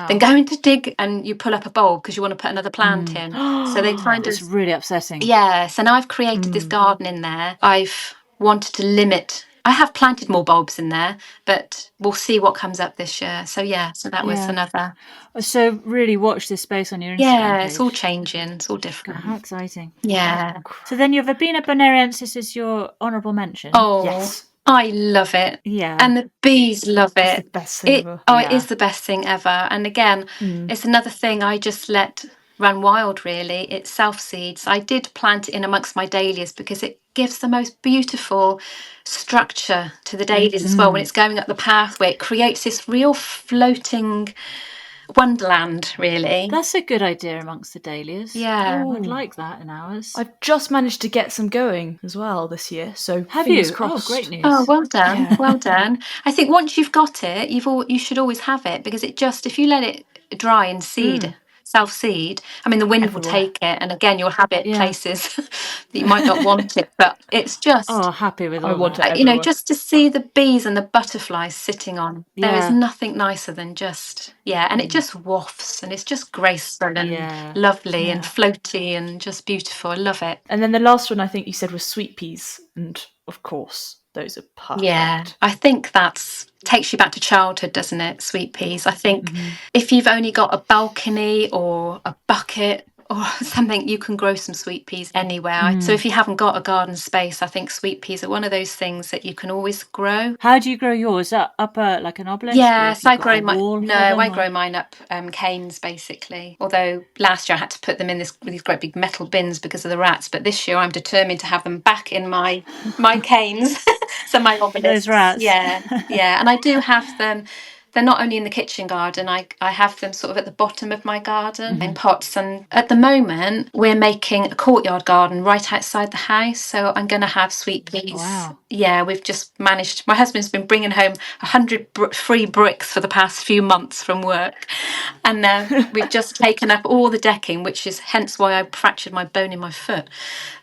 than going to dig and you pull up a bulb because you want to put another plant in. So they kind of... It's really upsetting. Yeah. So now I've created this garden in there. I've wanted to limit... I have planted more bulbs in there, but we'll see what comes up this year. So so that was another. So really watch this space on your Instagram page. It's all changing. It's all different. How exciting. Yeah. So then your Verbena bonariensis is your honourable mention. Oh, yes. I love it. Yeah. And the bees love it. It's the best thing ever. It is the best thing ever. And again, it's another thing I just let run wild, really. It self-seeds. I did plant it in amongst my dahlias because it gives the most beautiful structure to the dahlias as well. When it's going up the pathway, it creates this real floating wonderland, really. That's a good idea amongst the dahlias. Yeah. I'd like that in ours. I've just managed to get some going as well this year, so have you? Crossed. Oh, great news. Oh, well done. Well done. I think once you've got it, you should always have it, because if you let it dry and seed, self-seed, I mean, the wind will take it, and again, you'll have it places that you might not want it, but it's just... Oh, happy with all I want that. it everywhere. Just to see the bees and the butterflies sitting on, there is nothing nicer than just... and it just wafts, and it's just graceful and lovely and floaty and just beautiful. I love it. And then the last one I think you said was sweet peas, and of course, those are perfect. Yeah, I think takes you back to childhood, doesn't it? Sweet peas. I think if you've only got a balcony or a bucket or something, you can grow some sweet peas anywhere. So if you haven't got a garden space, I think sweet peas are one of those things that you can always grow. How do you grow yours? Up like an obelisk? Yes, I grow I grow mine up canes, basically. Although last year I had to put them in these great big metal bins because of the rats, but this year I'm determined to have them back in my canes. So my obelisks. Those rats. Yeah, and I do have them. They're not only in the kitchen garden, I have them sort of at the bottom of my garden in pots. And at the moment, we're making a courtyard garden right outside the house. So I'm going to have sweet peas. Wow. Yeah, we've just managed. My husband's been bringing home 100 free bricks for the past few months from work. And we've just taken up all the decking, which is hence why I fractured my bone in my foot.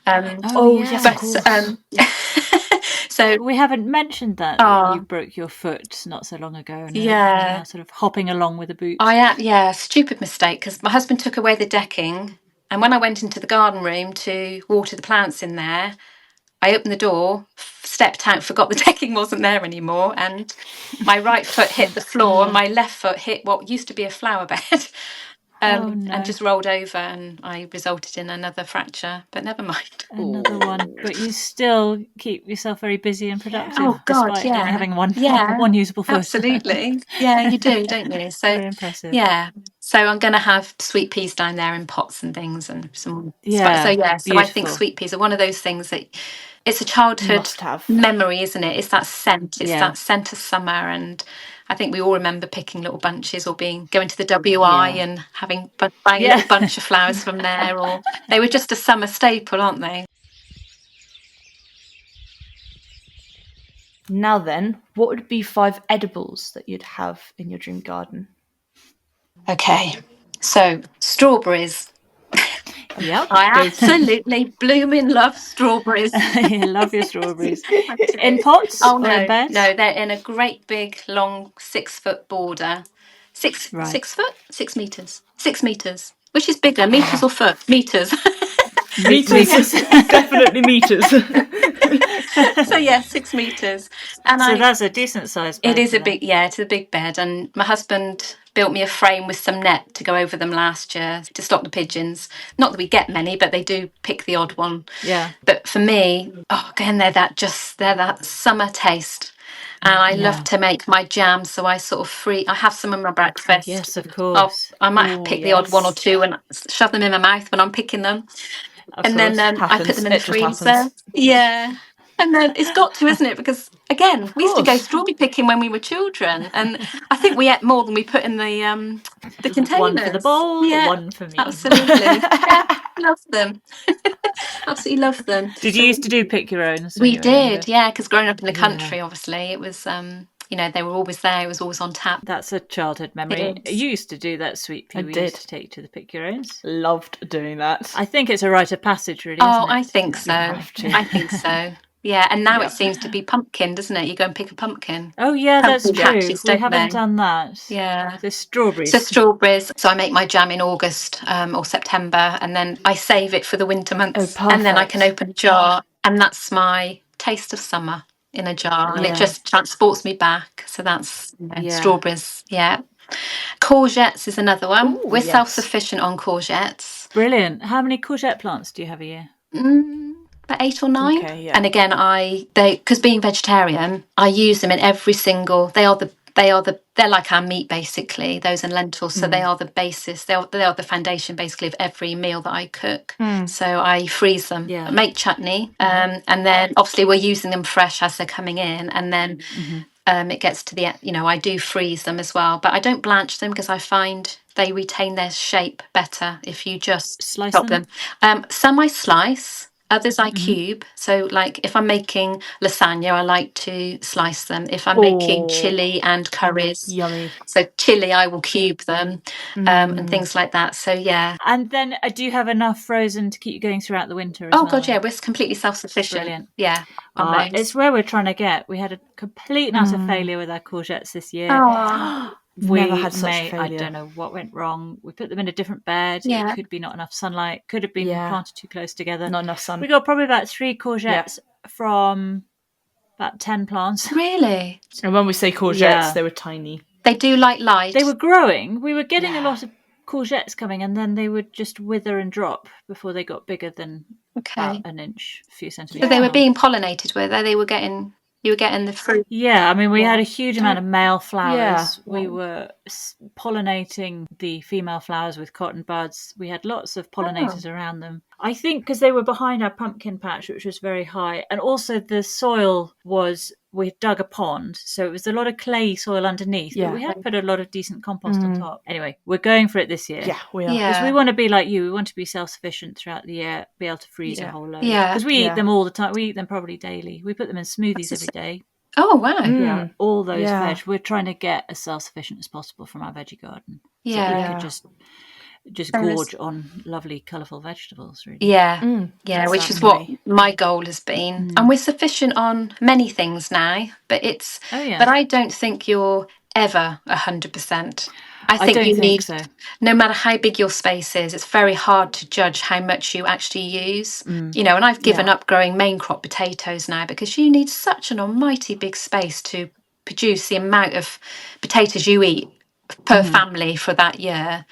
Yes, of course. So we haven't mentioned that you broke your foot not so long ago, and now sort of hopping along with a boot. Stupid mistake, because my husband took away the decking, and when I went into the garden room to water the plants in there, I opened the door, stepped out, forgot the decking wasn't there anymore, and my right foot hit the floor and my left foot hit what used to be a flower bed. And just rolled over, and I resulted in another fracture, but never mind. Another one. But you still keep yourself very busy and productive. Oh, God, despite only having one usable foot. Absolutely. Yeah, you do, don't you? So, very impressive. Yeah. So I'm going to have sweet peas down there in pots and things and some. Yeah. So I think sweet peas are one of those things that it's a childhood memory, isn't it? It's that scent. It's that scent of summer, and I think we all remember picking little bunches or going to the WI and buying a little bunch of flowers from there. Or they were just a summer staple, aren't they? Now then, what would be 5 edibles that you'd have in your dream garden? Okay, so strawberries. Yep. I absolutely blooming love strawberries. I love your strawberries. In pots or in beds? No, they're in a great big long 6-foot border. 6 foot? 6 meters. 6 meters. Which is bigger, meters or foot? Meters. Meters. Definitely meters. So yeah, 6 meters. And so that's a decent sized bed. It is it's a big bed. And my husband built me a frame with some net to go over them last year to stop the pigeons. Not that we get many, but they do pick the odd one. Yeah. But for me, again, they're that summer taste. And I love to make my jam, so I sort of I have some in my breakfast. Yes, of course. I might pick the odd one or two and shove them in my mouth when I'm picking them. And then I put them in the freezer. Yeah. And then it's got to, isn't it? Because, again, we used to go strawberry picking when we were children. And I think we ate more than we put in the containers. One for the bowl, one for me. Absolutely. Yeah, love them. Absolutely love them. Did you used to do pick your own? We did, yeah, because growing up in the country, obviously, it was... they were always there. It was always on tap. That's a childhood memory. You used to do that, sweet pea. We used to take to the pick your owns. Loved doing that. I think it's a rite of passage, really. Oh, I think so. I think so. Yeah, and now it seems to be pumpkin, doesn't it? You go and pick a pumpkin. Oh, yeah, that's true. We haven't done that. Yeah. The strawberries. So I make my jam in August or September, and then I save it for the winter months. Oh, and then I can open a jar, and that's my taste of summer in a jar, and it just transports me back. So that's strawberries. Yeah. Courgettes is another one. We're self-sufficient on courgettes. Brilliant. How many courgette plants do you have a year? About 8 or 9. Okay, yeah. And again, because being vegetarian, I use them in every single. They're like our meat basically. Those and lentils, so they are the basis. They are the foundation basically of every meal that I cook. So I freeze them, make chutney, and then obviously we're using them fresh as they're coming in, and then it gets to the I do freeze them as well, but I don't blanch them because I find they retain their shape better if you just slice them. Some I slice. Others I cube. So, like, if I'm making lasagna, I like to slice them. If I'm making chili and curries, yummy. So chili, I will cube them, and things like that. So, yeah. And then do you have enough frozen to keep you going throughout the winter as well? God, yeah. We're completely self-sufficient. Brilliant. Yeah. It's where we're trying to get. We had a complete and utter failure with our courgettes this year. We never had such failure. I don't know what went wrong. We put them in a different bed. Yeah. It could be not enough sunlight. Could have been planted too close together. Not enough sun. We got probably about 3 courgettes from about 10 plants. Really? And when we say courgettes, they were tiny. They do like light. They were growing. We were getting a lot of courgettes coming, and then they would just wither and drop before they got bigger than about an inch, a few centimetres. So they were being pollinated, were they? You were getting the fruit. Yeah, I mean, we had a huge amount of male flowers. Yeah. We were pollinating the female flowers with cotton buds. We had lots of pollinators around them. I think because they were behind our pumpkin patch, which was very high. And also the soil we dug a pond, so it was a lot of clay soil underneath. Yeah. But we had put a lot of decent compost on top. Anyway, we're going for it this year. Yeah, we are. Because we want to be like you. We want to be self-sufficient throughout the year, be able to freeze a whole load. Yeah. Because we eat them all the time. We eat them probably daily. We put them in smoothies every day. Oh, wow. Yeah, all those veg. We're trying to get as self-sufficient as possible from our veggie garden. Yeah. So we could just gorge on lovely, colourful vegetables, really. Yeah, which is what my goal has been. And we're sufficient on many things now, but but I don't think you're ever 100%. I think you need, no matter how big your space is, it's very hard to judge how much you actually use. And I've given up growing main crop potatoes now because you need such an almighty big space to produce the amount of potatoes you eat per family for that year.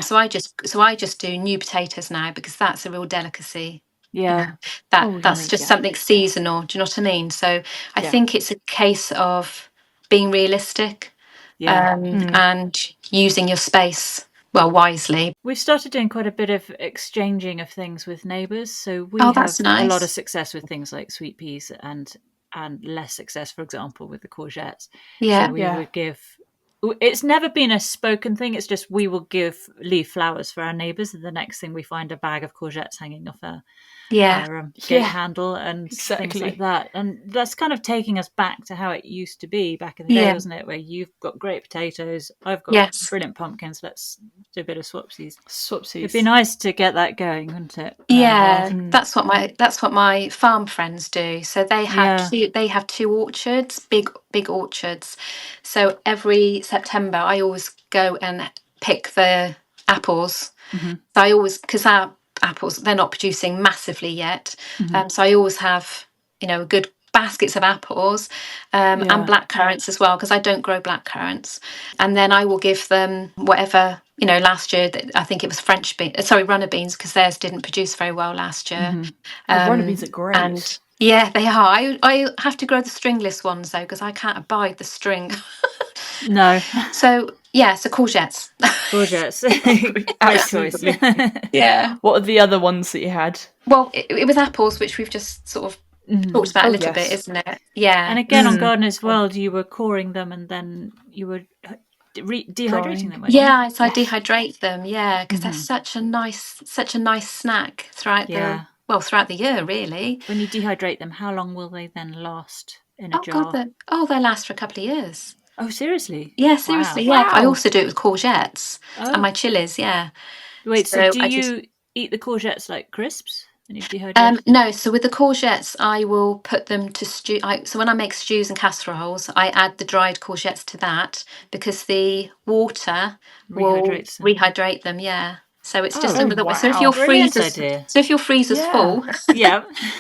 So I just do new potatoes now because that's a real delicacy. Yeah, that's just something seasonal. Do you know what I mean? So I think it's a case of being realistic and using your space wisely. We've started doing quite a bit of exchanging of things with neighbours. So we that's have nice. a lot of success with things like sweet peas and less success, for example, with the courgettes. Yeah. So we would give... It's never been a spoken thing. It's just we will leave flowers for our neighbours, and the next thing we find a bag of courgettes hanging off our gate handle and things like that. And that's kind of taking us back to how it used to be back in the day, wasn't it? Where you've got great potatoes, I've got brilliant pumpkins. Let's do a bit of swapsies. It'd be nice to get that going, wouldn't it? Yeah, that's what my farm friends do. So they have two orchards, big orchards. So every September, I always go and pick the apples. So I always, because our apples, they're not producing massively yet. So I always have, good baskets of apples and black currants as well, because I don't grow black currants. And then I will give them whatever, last year I think it was runner beans, because theirs didn't produce very well last year. Runner beans are great. And yeah, they are. I have to grow the stringless ones though, because I can't abide the string. No. So courgettes. Great choice. Yeah. What are the other ones that you had? Well, it was apples, which we've just sort of talked about a little bit, isn't it? Yeah. And again, on Gardener's World, you were coring them and then you were dehydrating them. Yeah, so I dehydrate them. Yeah, because they're such a nice snack throughout the year, really. When you dehydrate them, how long will they then last in a jar? They last for a couple of years. Oh, seriously? Yeah, seriously. Wow. Yeah, I also do it with courgettes and my chilies. Yeah. Wait, so do you eat the courgettes like crisps? No, so with the courgettes, I will put them to stew. So when I make stews and casseroles, I add the dried courgettes to that, because the water will rehydrate them. Yeah, so it's just another way. So if your freezer's full,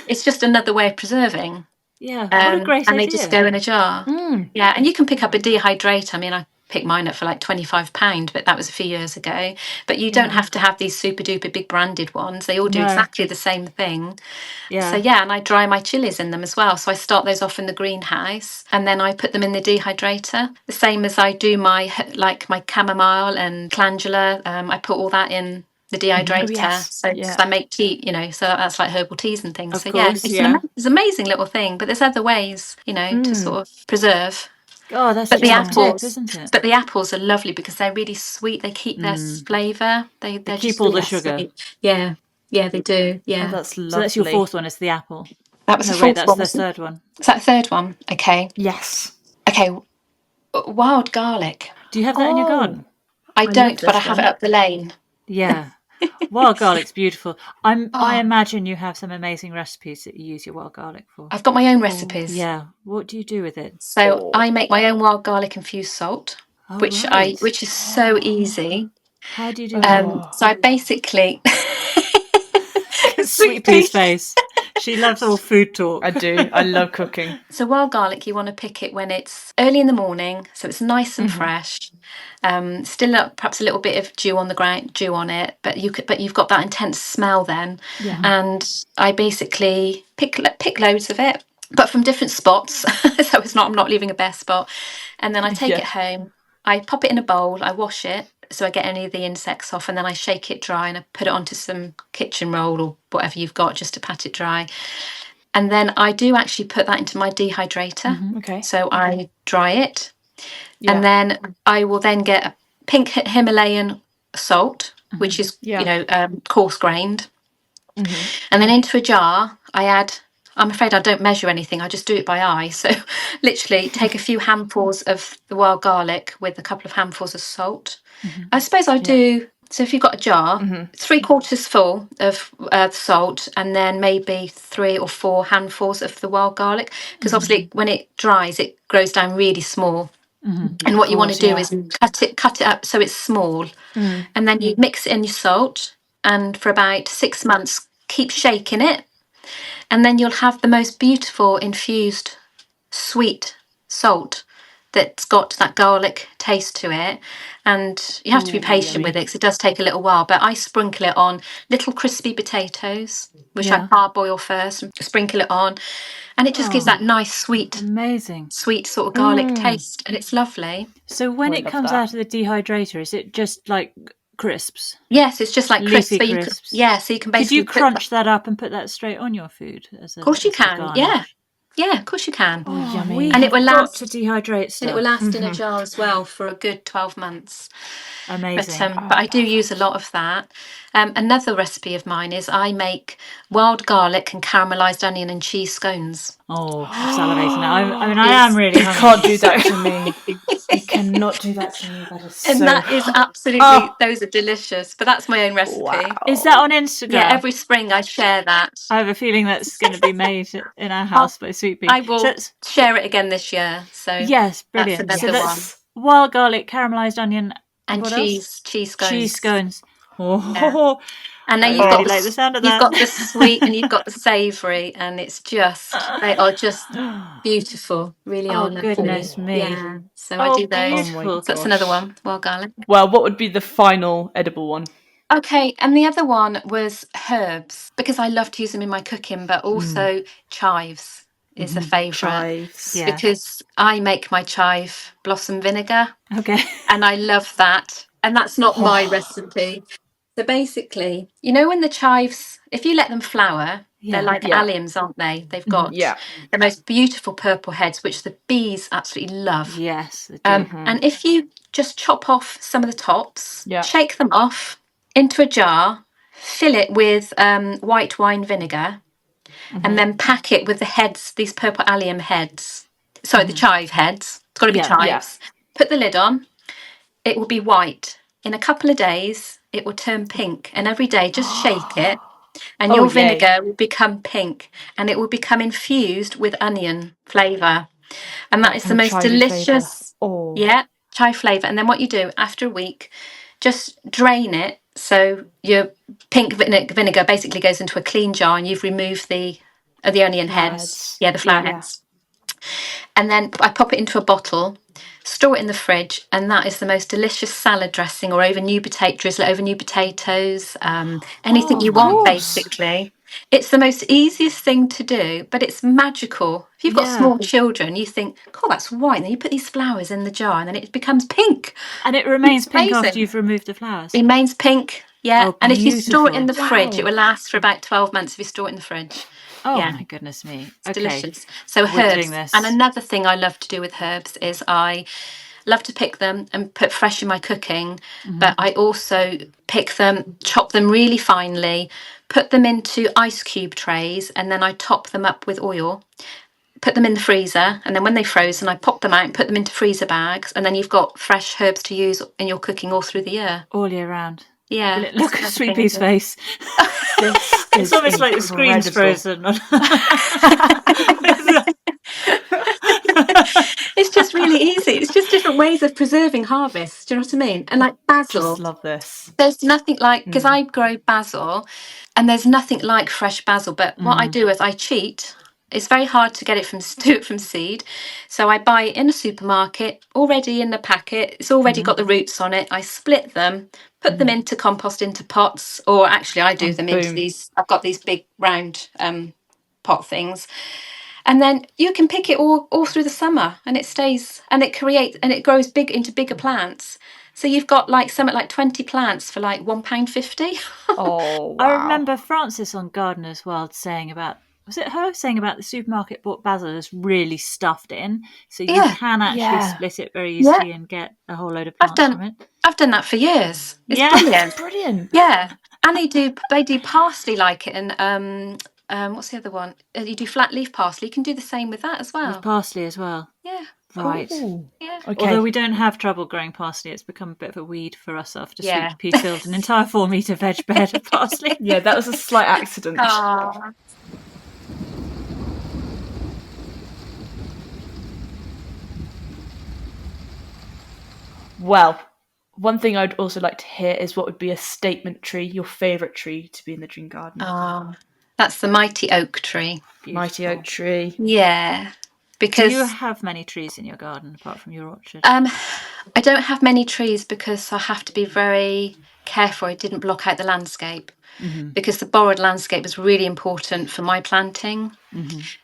it's just another way of preserving. Yeah, what a great idea! And they just go in a jar. Yeah, and you can pick up a dehydrator. I mean, I picked mine up for like £25, but that was a few years ago. But you don't have to have these super duper big branded ones. They all do exactly the same thing. So and I dry my chilies in them as well. So I start those off in the greenhouse, and then I put them in the dehydrator, the same as I do my chamomile and calendula. I put all that in the dehydrator. So I make tea, so that's like herbal teas and things. It's an amazing little thing. But there's other ways, to sort of preserve. Oh, that's the apples, isn't it? But the apples are lovely because they're really sweet. They keep their flavour. They keep just all the sugar. Sweet. Yeah, they do. Yeah, that's lovely. So that's your fourth one. Is the apple? That was the fourth one. That's the third one. Is that the third one? Okay. Yes. Okay. Wild garlic. Do you have that in your garden? I don't, but I have it up the lane. Yeah. Wild garlic's beautiful. I imagine you have some amazing recipes that you use your wild garlic for. I've got my own recipes. Yeah. What do you do with it? So I make my own wild garlic infused salt, which is so easy. How do you do that? So I basically Sweet Pea's face. She loves all food talk. I do. I love cooking. So wild garlic, you want to pick it when it's early in the morning, so it's nice and fresh. Still perhaps a little bit of dew on it, but you've got that intense smell then. Yeah. And I basically pick loads of it, but from different spots, so I'm not leaving a bare spot. And then I take it home. I pop it in a bowl. I wash it so I get any of the insects off, and then I shake it dry and I put it onto some kitchen roll or whatever you've got just to pat it dry. And then I do actually put that into my dehydrator. Okay. So I dry it. Yeah. And then I will then get a pink Himalayan salt, which is, coarse grained. And then into a jar, I add, I'm afraid I don't measure anything. I just do it by eye. So literally take a few handfuls of the wild garlic with a couple of handfuls of salt. I suppose I do. So if you've got a jar, 3/4 full of salt, and then maybe 3 or 4 handfuls of the wild garlic, because obviously when it dries, it grows down really small. And what you want to do is cut it up so it's small, and then you mix it in your salt, and for about 6 months keep shaking it, and then you'll have the most beautiful infused sweet salt that's got that garlic taste to it. And you have to be patient with it because it does take a little while, but I sprinkle it on little crispy potatoes, which I parboil first, and sprinkle it on, and it just gives that nice sweet sort of garlic taste, and it's lovely. So when it comes out of the dehydrator, is it just like crisps. Yes, it's just like leafy crisps. So you can basically. Could you crunch that up and put that straight on your food as a? Of course you can. Garnish? Yeah, of course you can. Oh, yummy! We and it will got last to dehydrate stuff. And it will last in a jar as well for a good 12 months. Amazing. But I do use a lot of that. Another recipe of mine is I make wild garlic and caramelised onion and cheese scones. Oh, I'm salivating now. I am really hungry. You can't do that to me. You cannot do that to me. That is so... And that is absolutely... Those are delicious. But that's my own recipe. Wow. Is that on Instagram? Yeah, every spring I share that. I have a feeling that's going to be made in our house by Sweet Pea. I will share it again this year. So yes, brilliant. That's another one. Wild garlic, caramelised onion, and cheese scones. Cheese scones. Oh, yeah. And then I really like the sound of that. You've got the sweet and you've got the savoury, and they are just beautiful. Really are. Oh goodness me! Yeah. So I do those. Beautiful. So that's another one. Wild garlic. Well, what would be the final edible one? Okay, and the other one was herbs, because I love to use them in my cooking, but also chives is a favourite. Chives, yeah. Because I make my chive blossom vinegar. Okay. And I love that. And that's not my recipe. So basically, you know when the chives, if you let them flower, they're like alliums, aren't they? They've got the most beautiful purple heads, which the bees absolutely love. Yes, they do. And if you just chop off some of the tops, shake them off into a jar, fill it with white wine vinegar, and then pack it with the heads, these purple allium heads. Sorry, the chive heads. It's got to be chives. Yeah. Put the lid on. It will be white. In a couple of days, it will turn pink. And every day, just shake it. And your vinegar will become pink. And it will become infused with onion flavour. And that is the most delicious. Chive flavour. And then what you do, after a week, just drain it. So your pink vinegar basically goes into a clean jar, and you've removed the onion heads. Yeah, the flower heads. And then I pop it into a bottle, store it in the fridge, and that is the most delicious salad dressing, or drizzle it over new potatoes, anything you want, basically. It's the most easiest thing to do, but it's magical. If you've got small children, you think, oh, that's white. And then you put these flowers in the jar, and then it becomes pink. And it remains pink after you've removed the flowers. It remains pink, and if you store it in the fridge, it will last for about 12 months if you store it in the fridge. Oh my goodness me. It's delicious. So herbs. And another thing I love to do with herbs is I love to pick them and put fresh in my cooking, but I also pick them, chop them really finely, put them into ice cube trays, and then I top them up with oil, put them in the freezer, and then when they're frozen, I pop them out and put them into freezer bags, and then you've got fresh herbs to use in your cooking all through the year. All year round. Yeah. Look at Sweet Pea's face. It's almost like the screen's frozen. It's just really easy. It's just different ways of preserving harvest. Do you know what I mean? And like basil. Just love this. There's nothing like, because I grow basil, and there's nothing like fresh basil. But what I do is I cheat. It's very hard to get it from seed. So I buy it in a supermarket, already in the packet. It's already got the roots on it. I split them, put them into compost, into pots, or actually I do them into these. I've got these big round pot things. And then you can pick it all through the summer, and it stays, and it grows big into bigger plants. So you've got like something like 20 plants for like £1.50. Oh, wow. I remember Frances on Gardener's World saying about, was it her saying about the supermarket bought basil is really stuffed in, so you can actually split it very easily and get a whole load of plants from it. I've done that for years. It's brilliant. Yeah, and they do parsley like it, and what's the other one? You do flat leaf parsley. You can do the same with that as well. With parsley as well. Yeah. Right. Ooh. Yeah. Okay. Although we don't have trouble growing parsley, it's become a bit of a weed for us after Sweet Pea filled an entire 4-metre veg bed of parsley. Yeah, that was a slight accident. Aww. Well, one thing I'd also like to hear is what would be a statement tree, your favourite tree to be in the dream garden. Oh, that's the mighty oak tree. Beautiful. Mighty oak tree. Yeah. Because do you have many trees in your garden apart from your orchard? I don't have many trees because I have to be very careful I didn't block out the landscape, because the borrowed landscape was really important for my planting.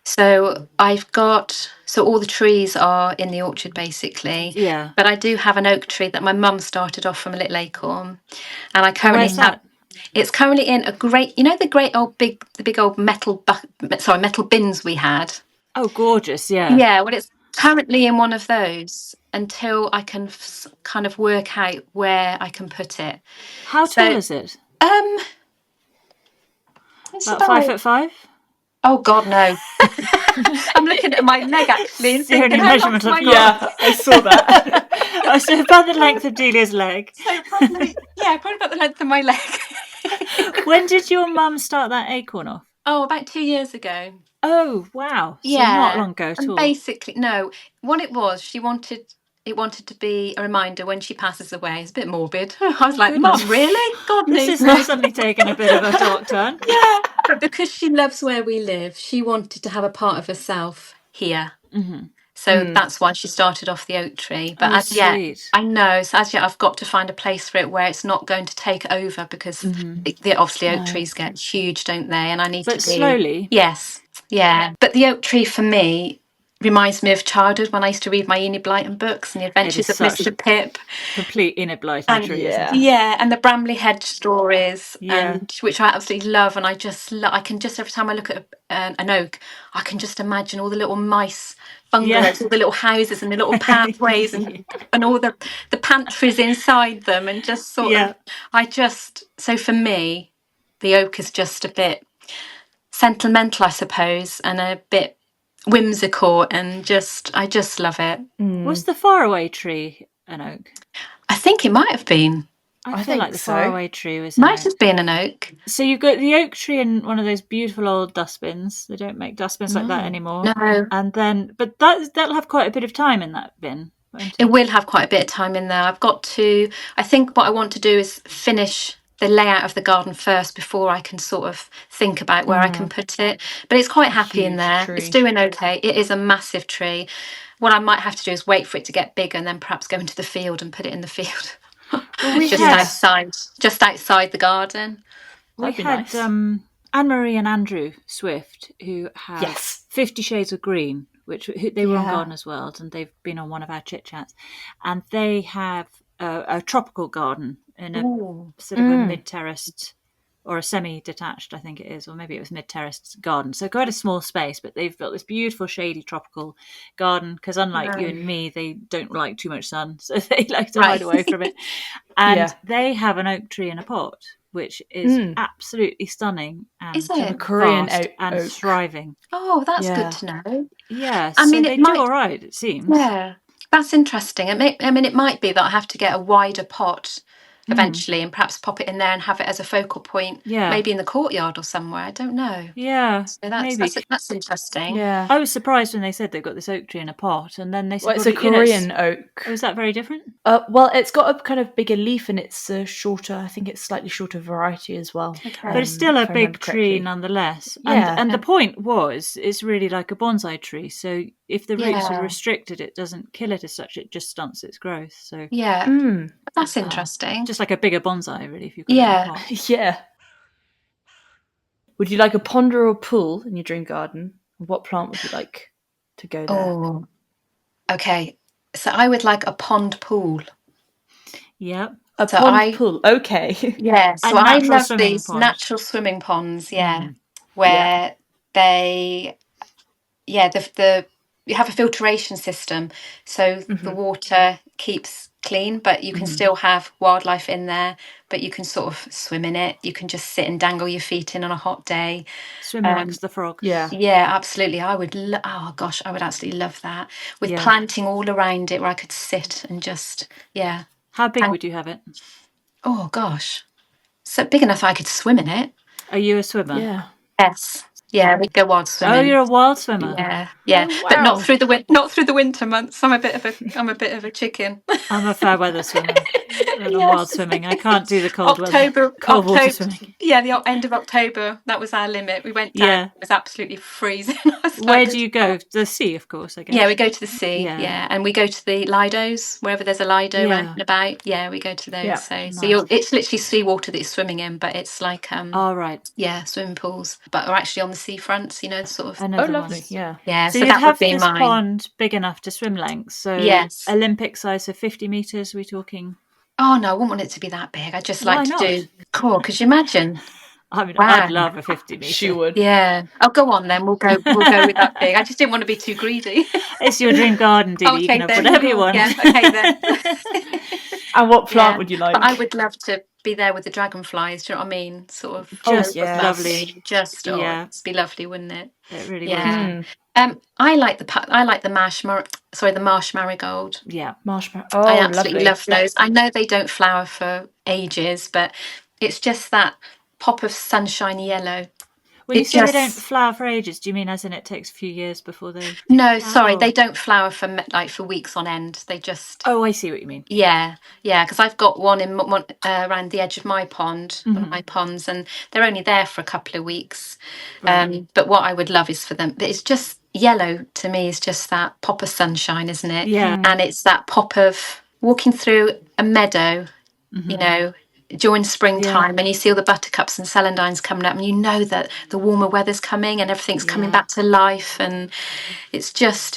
So I've got, all the trees are in the orchard basically. Yeah. But I do have an oak tree that my mum started off from a little acorn. And I currently have, it's currently in a great, the big old metal bins we had. Oh, gorgeous, yeah. Yeah, well, it's currently in one of those until I can kind of work out where I can put it. How tall is it? It's about 5'5"? Oh God, no! I'm looking at my leg actually. It's the only measurement I've got. Yeah, I saw that. Oh, so about the length of Delia's leg. So probably about the length of my leg. When did your mum start that acorn off? Oh, about 2 years ago. Oh, wow. So Yeah, not long ago at all. Basically, no. What it was, it wanted to be a reminder when she passes away. It's a bit morbid. I was like, Mum, really? God knows. This is suddenly taking a bit of a dark turn. Yeah. But because she loves where we live, she wanted to have a part of herself here. So that's why she started off the oak tree. But as yet, I know. So as yet, I've got to find a place for it where it's not going to take over because obviously oak trees get huge, don't they? And I need to be slowly. Yes, yeah. But the oak tree for me reminds me of childhood when I used to read my Enid Blyton books and the Adventures of Mr. Pip. Complete Enid Blyton tree, isn't it? Yeah, and the Bramley Hedge stories, and which I absolutely love. And I can just every time I look at an oak, I can just imagine all the little mice bungalows, all the little houses and the little pathways and all the pantries inside them, and just sort of. So for me, the oak is just a bit sentimental, I suppose, and a bit whimsical, and I just love it. Was the faraway tree an oak? I think it might have been. I feel like the faraway tree was might have been an oak. So you've got the oak tree in one of those beautiful old dustbins. They don't make dustbins like that anymore. No. And then, but that'll have quite a bit of time in that bin. It will have quite a bit of time in there. I think what I want to do is finish the layout of the garden first before I can sort of think about where I can put it. But it's quite happy in there. Tree. It's doing okay. It is a massive tree. What I might have to do is wait for it to get bigger and then perhaps go into the field and put it in the field. Well, just outside the garden. We had Anne-Marie and Andrew Swift, who have 50 Shades of Green, which they were on Gardeners World, and they've been on one of our Chit-Chats. And they have a tropical garden in a sort of a mid-terraced or a semi-detached, I think it is, or maybe it was mid-terraced garden. So quite a small space, but they've built this beautiful shady tropical garden because unlike you and me, they don't like too much sun, so they like to hide away from it. And they have an oak tree in a pot, which is absolutely stunning and a Korean oak and thriving. Oh, that's good to know. Yeah, I mean, they do all right, it seems. Yeah, that's interesting. It might be that I have to get a wider pot eventually and perhaps pop it in there and have it as a focal point, maybe in the courtyard or somewhere. I don't know. Yeah, so that's interesting. Yeah, I was surprised when they said they've got this oak tree in a pot, and then they said, well, it's a Korean oak. Oh, is that very different? Well, it's got a kind of bigger leaf and it's shorter. I think it's slightly shorter variety as well. Okay. But it's still a big tree nonetheless. And the point was, it's really like a bonsai tree. So if the roots are restricted, it doesn't kill it as such. It just stunts its growth. So that's interesting. Just like a bigger bonsai, really. If you could yeah. Would you like a pond or a pool in your dream garden? What plant would you like to go there? Oh, okay. So I would like a pond pool. Yeah. A pond pool. Okay. Yeah. So I love these natural swimming ponds. Yeah. Where they, you have a filtration system, so the water keeps clean, but you can still have wildlife in there, but you can sort of swim in it. You can just sit and dangle your feet in on a hot day. Swim amongst the frogs. Yeah, absolutely. I would I would absolutely love that, with planting all around it where I could sit and just How big would you have it? Oh gosh, so big enough I could swim in it. Are you a swimmer? Yeah. Yes. Yeah, we go wild swimming. Oh, you're a wild swimmer. Yeah, Oh, wow. But not through the winter months. I'm a bit of a chicken. I'm a fair weather swimmer. Wild swimming. I can't do the cold water swimming. Yeah, the end of October. That was our limit. We went down. It was absolutely freezing. Where do you go? The sea, of course. I guess. Yeah, we go to the sea. Yeah, and we go to the lidos wherever there's a lido round and about. Yeah, we go to those. Yeah. So it's literally seawater that you're swimming in, but it's like right. Yeah, swimming pools, but we're actually on the seafronts, sort of. I know the lovely, ones. yeah. Yeah, So so you'd that have would be this mine. pond big enough to swim length. So yes. Olympic size, so 50 metres, we're talking? Oh, no, I wouldn't want it to be that big. I just like to not? do... Cool, could you imagine? I mean, Wow. I'd love a 50 metre. She would. Yeah. Oh, go on then. We'll go with that big. I just didn't want to be too greedy. It's your dream garden, Delia. You can have whatever you want. Yeah, okay then. And what plant would you like? But I would love to be there with the dragonflies. Do you know what I mean? Sort of Just lovely. Just It'd be lovely, wouldn't it? It really would. I like the marsh marigold. Yeah, marshmallow. I absolutely lovely. love those. I know they don't flower for ages, but it's just that pop of sunshiny yellow. When you say they don't flower for ages, do you mean as in it takes a few years before they? No, sorry, they don't flower for weeks on end. They just. Oh, I see what you mean. Yeah, because I've got one around the edge of my pond, one of my ponds, and they're only there for a couple of weeks. But what I would love is for them. It's just yellow to me. Is just that pop of sunshine, isn't it? Yeah, and it's that pop of walking through a meadow, during springtime, and you see all the buttercups and celandines coming up, and you know that the warmer weather's coming and everything's coming back to life, and it's just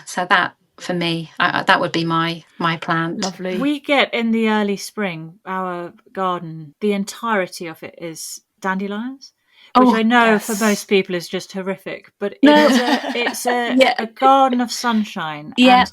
so that for me that would be my plant. Lovely. We get in the early spring, our garden, the entirety of it is dandelions, which I know for most people is just horrific, but it's a garden of sunshine. Yeah.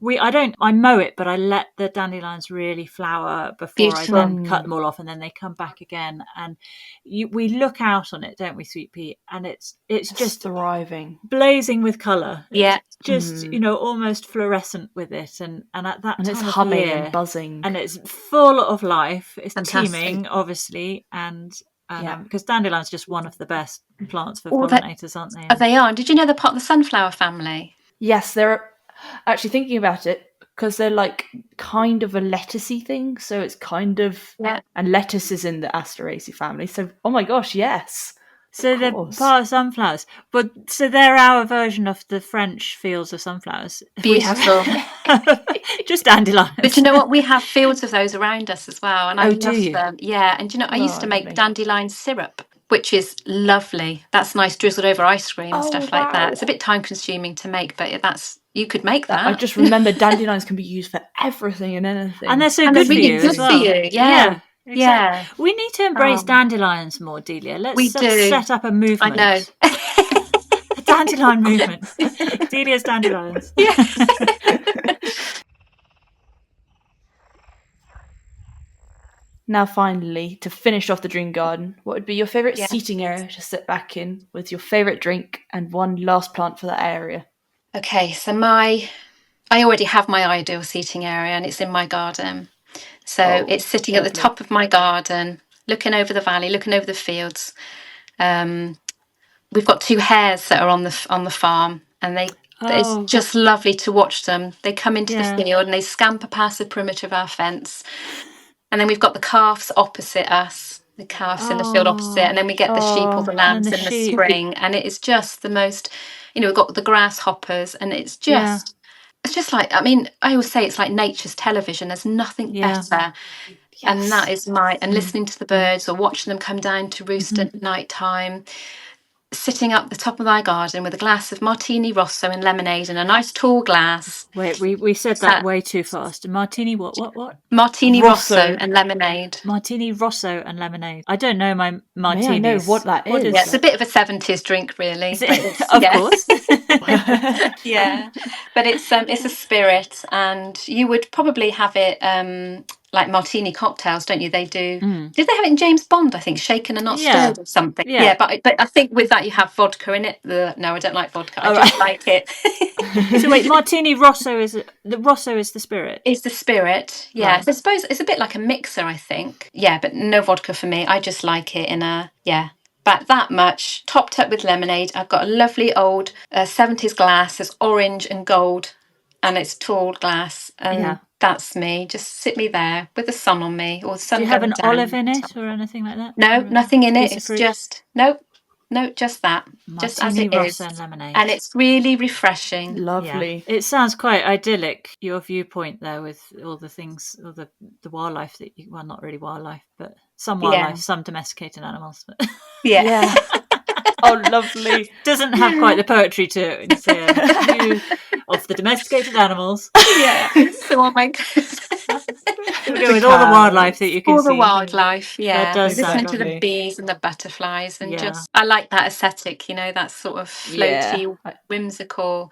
And I mow it, but I let the dandelions really flower before I then cut them all off, and then they come back again. And we look out on it, don't we, Sweet Pea? And it's just thriving, blazing with colour. Yeah, just almost fluorescent with it, and at that time it's of humming year, and buzzing, and it's full of life. It's fantastic. Teeming, obviously, and. Because dandelion's just one of the best plants for pollinators, aren't they? They are. Did you know they're part of the sunflower family? Yes, they're actually thinking about it because they're like kind of a lettucey thing. So it's kind of and lettuce is in the Asteraceae family. So oh my gosh, yes. So they're part of sunflowers, so they're our version of the French fields of sunflowers. Beautiful. Just dandelions. But you know what? We have fields of those around us as well, and I love them. Yeah, and I used to make dandelion syrup, which is lovely. That's nice, drizzled over ice cream and stuff like that. It's a bit time consuming to make, but you could make that. I just remember dandelions can be used for everything and anything, and they're so good for you as well. Yeah. Exactly. Yeah, we need to embrace dandelions more, Delia. Let's set up a movement. I know. A dandelion movement. Delia's dandelions. Yeah. Now, finally, to finish off the dream garden, what would be your favourite seating area to sit back in with your favourite drink and one last plant for that area? Okay, so I already have my ideal seating area, and it's in my garden. So it's sitting at the top of my garden, looking over the valley, looking over the fields. We've got 2 hares that are on the farm, and it's just lovely to watch them. They come into the field and they scamper past the perimeter of our fence. And then we've got the calves opposite us, the calves in the field opposite, and then we get the sheep or the lambs in the spring. And it is just the most, we've got the grasshoppers, and it's just... It's just like, I always say it's like nature's television. There's nothing better. Yes. And that is and listening to the birds or watching them come down to roost at night time, sitting up the top of my garden with a glass of Martini Rosso and lemonade in a nice tall glass. Wait, we said that way too fast. Martini what? Martini Rosso and lemonade. Martini Rosso and lemonade. I don't know my martinis. I know what that is. Yeah, it's a bit of a 70s drink, really. Of course. Yeah, but it's a spirit, and you would probably have it like martini cocktails, don't you? They do. Did they have it in James Bond? I think shaken and not stirred or something. Yeah, but I think with that you have vodka in it. No, I don't like vodka. I just like it. So wait, Martini Rosso is the spirit. Is the spirit? Yeah. Right. So I suppose it's a bit like a mixer, I think. Yeah, but no vodka for me. I just like it in about that much, topped up with lemonade. I've got a lovely old 70s glass. It's orange and gold, and it's tall glass. And that's me. Just sit me there with the sun on me, or the sun. Do you have an olive in it or anything like that? No, nothing in it. It's just just that. Martini just as it Rosso is. And lemonade. And it's really refreshing. Lovely. Yeah. It sounds quite idyllic, your viewpoint there, with all the things, all the wildlife that not really wildlife, but some wildlife, some domesticated animals. But Yeah. Oh, lovely. Doesn't have quite the poetry to it. It's view of the domesticated animals. Yeah. So oh my goodness. With all the wildlife that you can all see. the wildlife, yeah. That does Listen sound to lovely. the bees and the butterflies, and just I like that aesthetic. You know, that sort of floaty, whimsical,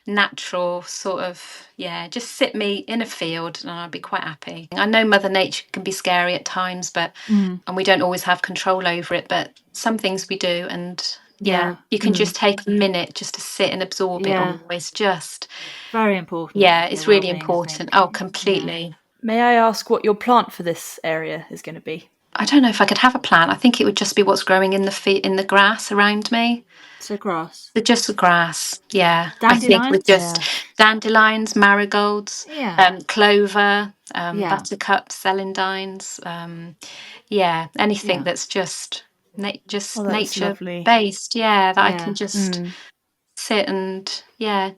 natural sort of just sit me in a field and I'd be quite happy. I know Mother Nature can be scary at times, but and we don't always have control over it, but some things we do, and you can just take a minute just to sit and absorb it all. It's just very important. Yeah, it's really important. Oh, completely. May I ask what your plant for this area is going to be? I don't know if I could have a plant. I think it would just be what's growing in the grass around me. So grass. Just the grass, yeah. Dandelions? I think with just dandelions, marigolds, clover, buttercups, celandines, anything that's just nature based, that I can just sit and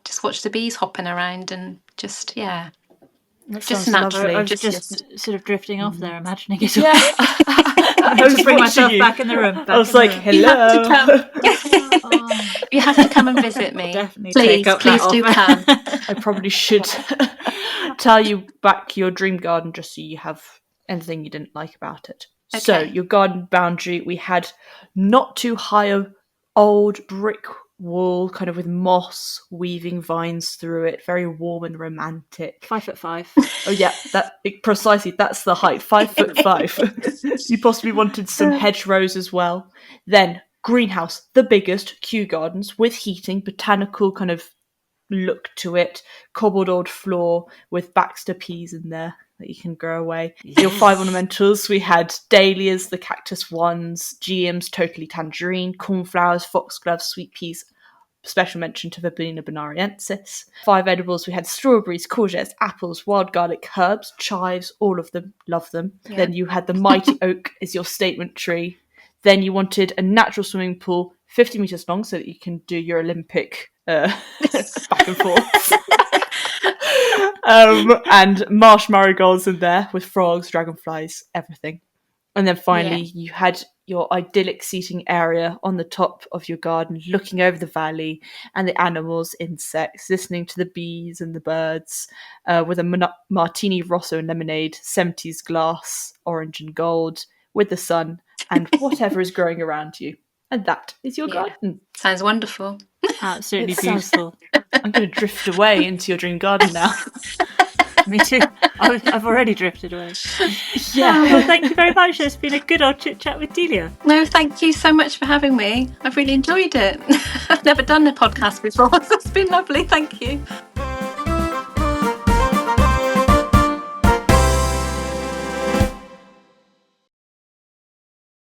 just watch the bees hopping around and just That just natural. I was just sort of drifting off there, imagining it. Yeah. I was bring myself back in the room. I was like, hello. You have to come and visit me. Definitely please do come. I probably should tell you back your dream garden just so you have anything you didn't like about it. Okay. So your garden boundary, we had not too high a old brick wall, kind of with moss weaving vines through it, very warm and romantic. 5'5". Oh yeah, precisely, that's the height, 5'5". You possibly wanted some hedgerows as well. Then greenhouse, the biggest, Kew Gardens, with heating, botanical kind of look to it, cobbled old floor with Baxter peas in there that you can grow away. Your 5 ornamentals, we had dahlias, the cactus ones, GMs, totally tangerine, cornflowers, foxgloves, sweet peas, special mention to Verbena bonariensis. 5 edibles, we had strawberries, courgettes, apples, wild garlic, herbs, chives, all of them, love them. Yeah. Then you had the mighty oak as your statement tree. Then you wanted a natural swimming pool, 50 metres long, so that you can do your Olympic back and forth. And marsh marigolds in there with frogs, dragonflies, everything. And then finally, you had your idyllic seating area on the top of your garden, looking over the valley and the animals, insects, listening to the bees and the birds, with a martini rosso and lemonade, 70s glass, orange and gold, with the sun and whatever is growing around you. And that is your garden. Sounds wonderful. Absolutely beautiful. I'm going to drift away into your dream garden now. Me too. I've already drifted away. Yeah. Well, thank you very much. It's been a good old chit-chat with Delia. No, thank you so much for having me. I've really enjoyed it. I've never done a podcast before, so it's been lovely. Thank you.